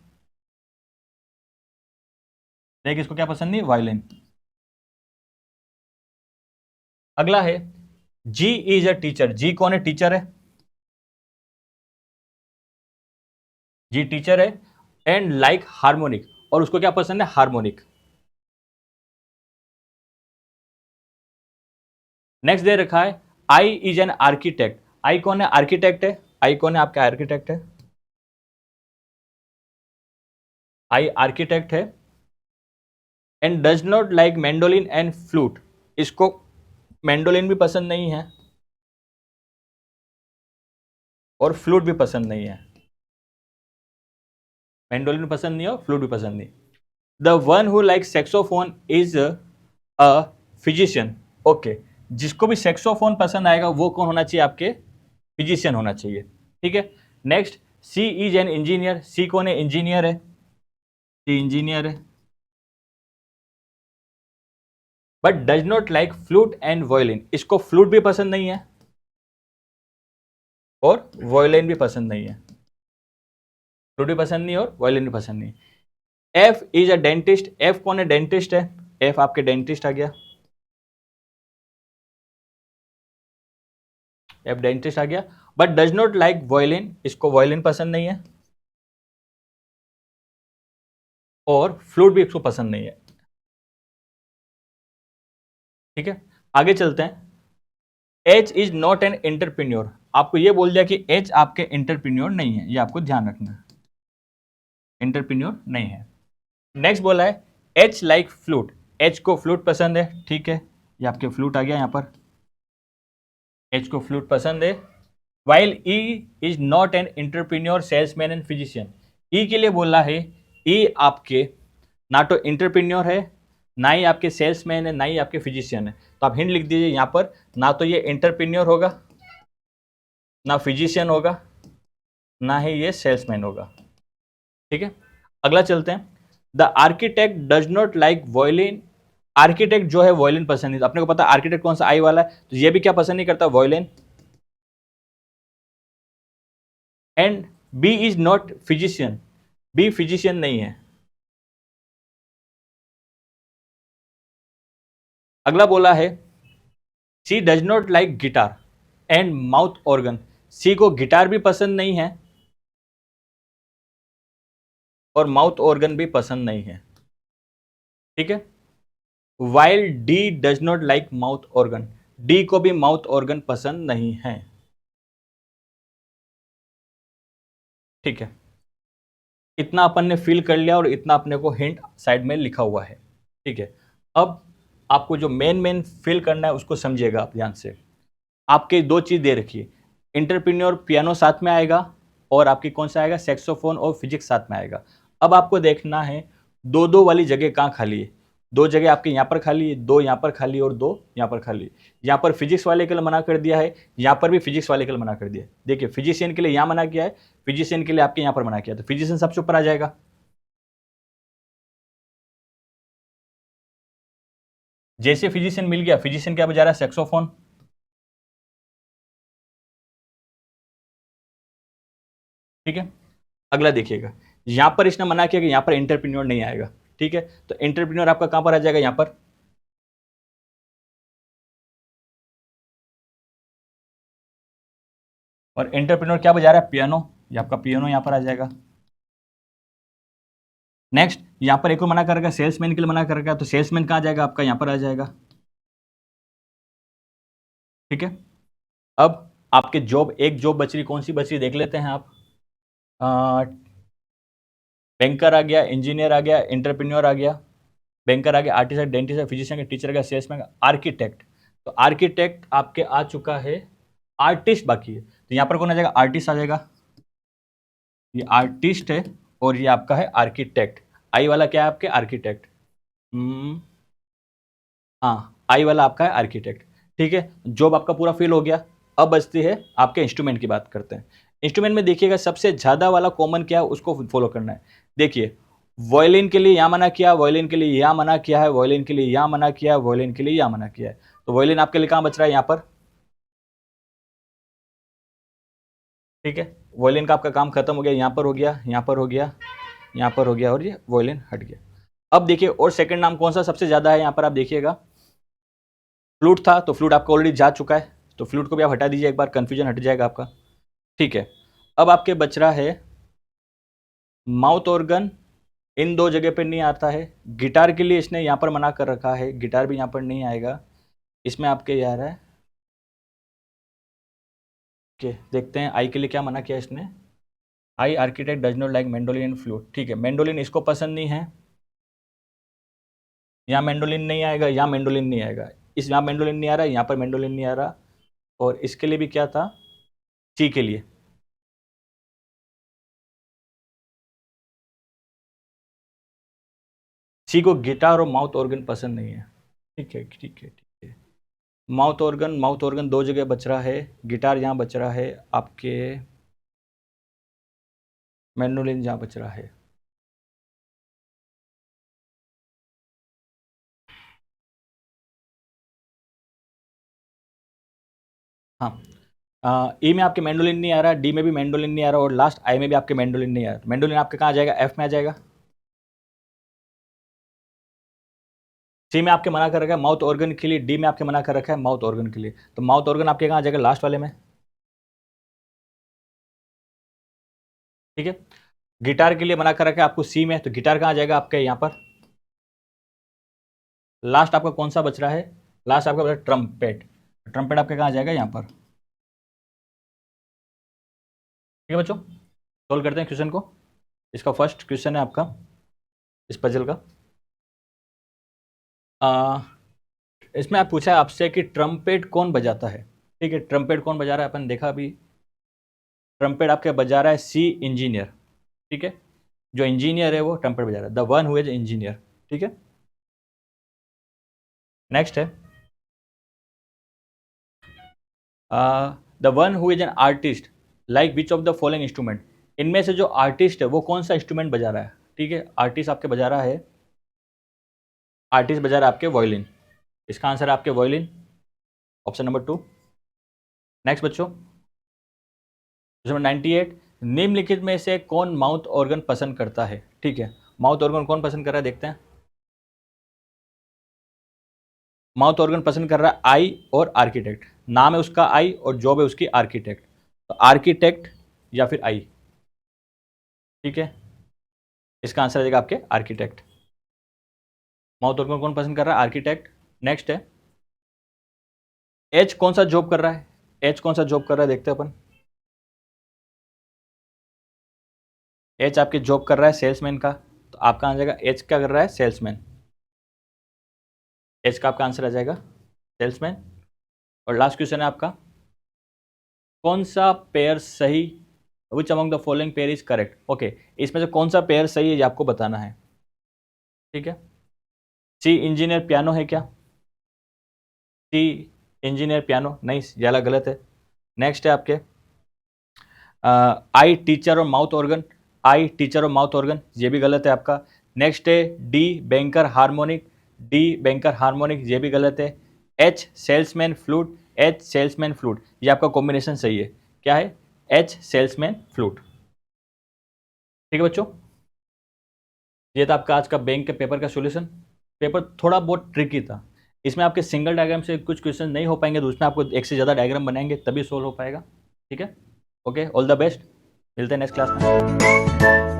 देखिए इसको क्या पसंद नहीं, वायलिन। अगला है जी इज अ टीचर। जी कौन है, टीचर है, जी टीचर है। एंड लाइक हार्मोनिक, और उसको क्या पसंद है, हार्मोनिक। नेक्स्ट दे रखा है आई इज एन आर्किटेक्ट। आई कौन है, आर्किटेक्ट है। आई कौन है, आपका आर्किटेक्ट है, आई आर्किटेक्ट है। And does not like mandolin and flute. इसको मैंडोलिन भी पसंद नहीं है और फ्लूट भी पसंद नहीं है। मैंडोलिन पसंद नहीं है और फ्लूट भी पसंद नहीं। The one who like saxophone is a physician. Okay, जिसको भी सेक्सोफोन पसंद आएगा वो कौन होना चाहिए, आपके फिजिशियन होना चाहिए। ठीक है, next C is an engineer. C कौन है, इंजीनियर है, सी इंजीनियर है। But does not like flute and violin. इसको फ्लूट भी पसंद नहीं है और वॉयलिन भी पसंद नहीं है। फ्लूट भी पसंद नहीं और वॉयलिन भी पसंद नहीं। F is a dentist. F कौन है, डेंटिस्ट है। एफ आपके डेंटिस्ट आ गया, एफ डेंटिस्ट आ गया। But does not like violin. इसको वॉयलिन पसंद नहीं है और फ्लूट भी इसको पसंद नहीं है। ठीक है, आगे चलते हैं। H is not an entrepreneur. आपको ये बोल दिया कि एच आपके एंटरप्रेन्योर नहीं है, ये आपको ध्यान रखना है, एंटरप्रेन्योर नहीं है। नेक्स्ट बोला है एच लाइक फ्लूट। एच को फ्लूट पसंद है। ठीक है, ये आपके फ्लूट आ गया यहां पर, एच को फ्लूट पसंद है। While E is not an entrepreneur salesman and physician. E के लिए बोला है, ई आपके ना तो एंटरप्रेन्योर है, ना ही आपके सेल्समैन है, ना ही आपके फिजिशियन है। तो आप हिंट लिख दीजिए यहां पर, ना तो ये एंटरप्रेन्योर होगा, ना फिजिशियन होगा, ना ही ये सेल्समैन होगा। ठीक है, अगला चलते हैं। The architect does not like violin. Architect जो है वॉयलिन पसंद नहीं। तो अपने को पता है आर्किटेक्ट कौन सा, आई वाला है, तो ये भी क्या पसंद नहीं करता, violin. And B is not physician. B physician नहीं है। अगला बोला है C does not like guitar and mouth organ. C को गिटार भी पसंद नहीं है और माउथ ऑर्गन भी पसंद नहीं है। ठीक है, while D does not like mouth organ. D को भी माउथ ऑर्गन पसंद नहीं है। ठीक है, इतना अपन ने फिल कर लिया और इतना अपने को हिंट साइड में लिखा हुआ है। ठीक है, अब आपको जो मेन मेन फिल करना है उसको समझिएगा आप ध्यान से। आपके दो चीज़ दे रखी है, इंटरप्रेन्योर पियानो साथ में आएगा और आपकी कौन सा आएगा, सैक्सोफोन और फिजिक्स साथ में आएगा। अब आपको देखना है दो दो वाली जगह कहाँ खाली है। दो जगह आपके यहाँ पर खाली है, दो यहाँ पर खाली है और दो यहाँ पर खाली है। यहाँ पर फिजिक्स वाले के लिए मना कर दिया है, यहाँ पर भी फिजिक्स वाले के लिए मना कर दिया है। देखिए फिजिशियन के लिए यहाँ मना किया है, फिजिशियन के लिए आपके यहाँ पर मना किया, तो फिजिशियन सबसे ऊपर आ जाएगा। जैसे फिजिशियन मिल गया, फिजिशियन क्या बजा रहा है, सैक्सोफोन। ठीक है, अगला देखिएगा, यहां पर इसने मना किया कि यहां पर एंटरप्रेन्योर नहीं आएगा। ठीक है, तो एंटरप्रेन्योर आपका कहां पर आ जाएगा, यहां पर। और एंटरप्रेन्योर क्या बजा रहा है, पियानो, ये आपका पियानो यहां पर आ जाएगा। नेक्स्ट यहां पर एक और मना कर रखा है, सेल्समैन के लिए मना कर रखा है, तो सेल्समैन कहां जाएगा आपका, यहां पर आ जाएगा। ठीक है, अब आपके जॉब, एक जॉब बच रही, कौन सी बच रही देख लेते हैं आप। बैंकर आ गया, इंजीनियर आ गया, एंटरप्रेन्योर आ गया, बैंकर आ गया, आर्टिस्ट, डेंटिस्ट, फिजिशियन, टीचर आ गया, सेल्समैन, आर्किटेक्ट। तो आर्किटेक्ट आपके आ चुका है, आर्टिस्ट बाकी है, तो यहां पर कौन आ जाएगा, आर्टिस्ट आ जाएगा। ये आर्टिस्ट है और ये आपका है आर्किटेक्ट। आई वाला क्या है आपके, आर्किटेक्ट। हाँ, आई वाला आपका है आर्किटेक्ट। ठीक है, जॉब आपका पूरा फिल हो गया। अब बचती है आपके इंस्ट्रूमेंट की बात करते हैं। इंस्ट्रूमेंट में देखिएगा सबसे ज्यादा वाला कॉमन क्या है, उसको फॉलो करना है। देखिए, वायलिन के लिए यहां मना किया, वायलिन के लिए यहां मना किया है, वायलिन के लिए यहां मना किया है, वायलिन के लिए यहां मना किया है। तो वायलिन आपके लिए कहां बच रहा है, यहां पर। ठीक है, वायलिन का आपका काम खत्म हो गया, यहां पर हो गया, यहां पर हो गया, यहां पर हो गया, और ये वायलिन हट गया। अब देखिए, और सेकंड नाम कौन सा सबसे ज्यादा है, यहां पर आप देखिएगा, फ्लूट था, तो फ्लूट आपका ऑलरेडी जा चुका है, तो फ्लूट को भी आप हटा दीजिए एक बार, कंफ्यूजन हट जाएगा आपका। ठीक है, अब आपके बच रहा है माउथ ऑर्गन। इन दो जगह पे नहीं आता है। गिटार के लिए इसने यहां पर मना कर रखा है, गिटार भी यहां पर नहीं आएगा। इसमें आपके यार है कि देखते हैं आई के लिए क्या मना किया इसने। I architect does not like mandolin and flute. ठीक है, मेंडोलिन इसको पसंद नहीं है, यहाँ मेंडोलिन नहीं आएगा, यहाँ मेंडोलिन नहीं आएगा, इस यहाँ मेंडोलिन नहीं आ रहा, यहाँ पर मेंडोलिन नहीं आ रहा। और इसके लिए भी क्या था, सी के लिए, सी को गिटार और माउथ ऑर्गन पसंद नहीं है। ठीक है, ठीक है, ठीक है। माउथ ऑर्गन, माउथ ऑर्गन दो जगह बच रहा है, गिटार यहाँ बच रहा है आपके, मैंडोलिन जहाँ बच रहा है। हाँ, ई में आपके मैंडोलिन नहीं आ रहा, डी में भी मैंडोलिन नहीं आ रहा, और लास्ट आई में भी आपके मैंडोलिन नहीं आ रहा। मैंडोलिन आपके कहाँ आ जाएगा, एफ में आ जाएगा। सी में आपके मना कर रखा है माउथ ऑर्गन के लिए, डी में आपके मना कर रखा है माउथ ऑर्गन के लिए, तो माउथ ऑर्गन आपके कहाँ आ जाएगा, लास्ट वाले में। ठीक है, गिटार के लिए मना कर रखा है आपको सी में, तो गिटार कहाँ आ जाएगा आपके यहाँ पर। लास्ट आपका कौन सा बच रहा है, लास्ट आपका बच रहा है ट्रम्पेट। ट्रम्पेट आपके कहाँ आ जाएगा, यहाँ पर। ठीक है बच्चों, सोल्व करते हैं क्वेश्चन को। इसका फर्स्ट क्वेश्चन है आपका इस पजल का। इसमें आप पूछा है आपसे कि ट्रम्पेट कौन बजाता है। ठीक है, ट्रम्पेट कौन बजा रहा है, अपन देखा अभी। ट्रम्पेट आपके बजा रहा है सी इंजीनियर। ठीक है, जो इंजीनियर है वो ट्रम्पेट बजा रहा है, the one who is engineer. ठीक है, नेक्स्ट है the one who is an artist like which of the following instrument. इनमें से जो आर्टिस्ट है वो कौन सा इंस्ट्रूमेंट बजा रहा है। ठीक है, आर्टिस्ट आपके बजा रहा है, आर्टिस्ट बजा रहा है आपके वायलिन। इसका आंसर है आपके वायलिन, ऑप्शन नंबर 2। नेक्स्ट बच्चों, क्वेश्चन नंबर 98, निम्नलिखित में से कौन माउथ ऑर्गन पसंद करता है। ठीक है, माउथ ऑर्गन कौन पसंद कर रहा है, देखते हैं। माउथ ऑर्गन पसंद कर रहा है आई और आर्किटेक्ट। नाम है उसका आई और जॉब है उसकी आर्किटेक्ट, तो आर्किटेक्ट या फिर आई। ठीक है, इसका आंसर आ जाएगा आपके आर्किटेक्ट। माउथ ऑर्गन कौन पसंद कर रहा है, आर्किटेक्ट। नेक्स्ट है एच कौन सा जॉब कर रहा है, एच कौन सा जॉब कर रहा है देखते हैं अपन। एच आपके जॉब कर रहा है सेल्समैन का, तो आपका आ जाएगा एच क्या कर रहा है, सेल्समैन। एच का आपका आंसर आ जाएगा सेल्समैन। और लास्ट क्वेश्चन है आपका, कौन सा पेयर सही, which among the following pair is correct. Okay, इसमें से कौन सा पेयर सही है ये आपको बताना है। ठीक है, सी इंजीनियर पियानो है क्या, सी इंजीनियर पियानो नहीं, ज़्यादा गलत है। नेक्स्ट है आपके आई टीचर और माउथ ऑर्गन, आई टीचर और माउथ ऑर्गन, ये भी गलत है आपका। नेक्स्ट है D banker harmonic, D banker harmonic, ये भी गलत है। H salesman flute, H salesman flute, ये आपका कॉम्बिनेशन सही है, क्या है, एच सेल्समैन फ्लूट। ठीक है बच्चों। ये था आपका आज का बैंक के पेपर का सॉल्यूशन। पेपर थोड़ा बहुत ट्रिकी था, इसमें आपके सिंगल डायग्राम से कुछ क्वेश्चन नहीं हो पाएंगे, तो उसमें आपको एक से ज़्यादा डायग्राम बनाएंगे तभी सोल्व हो पाएगा। ठीक है, ओके, ऑल द बेस्ट, मिलते हैं नेक्स्ट क्लास में।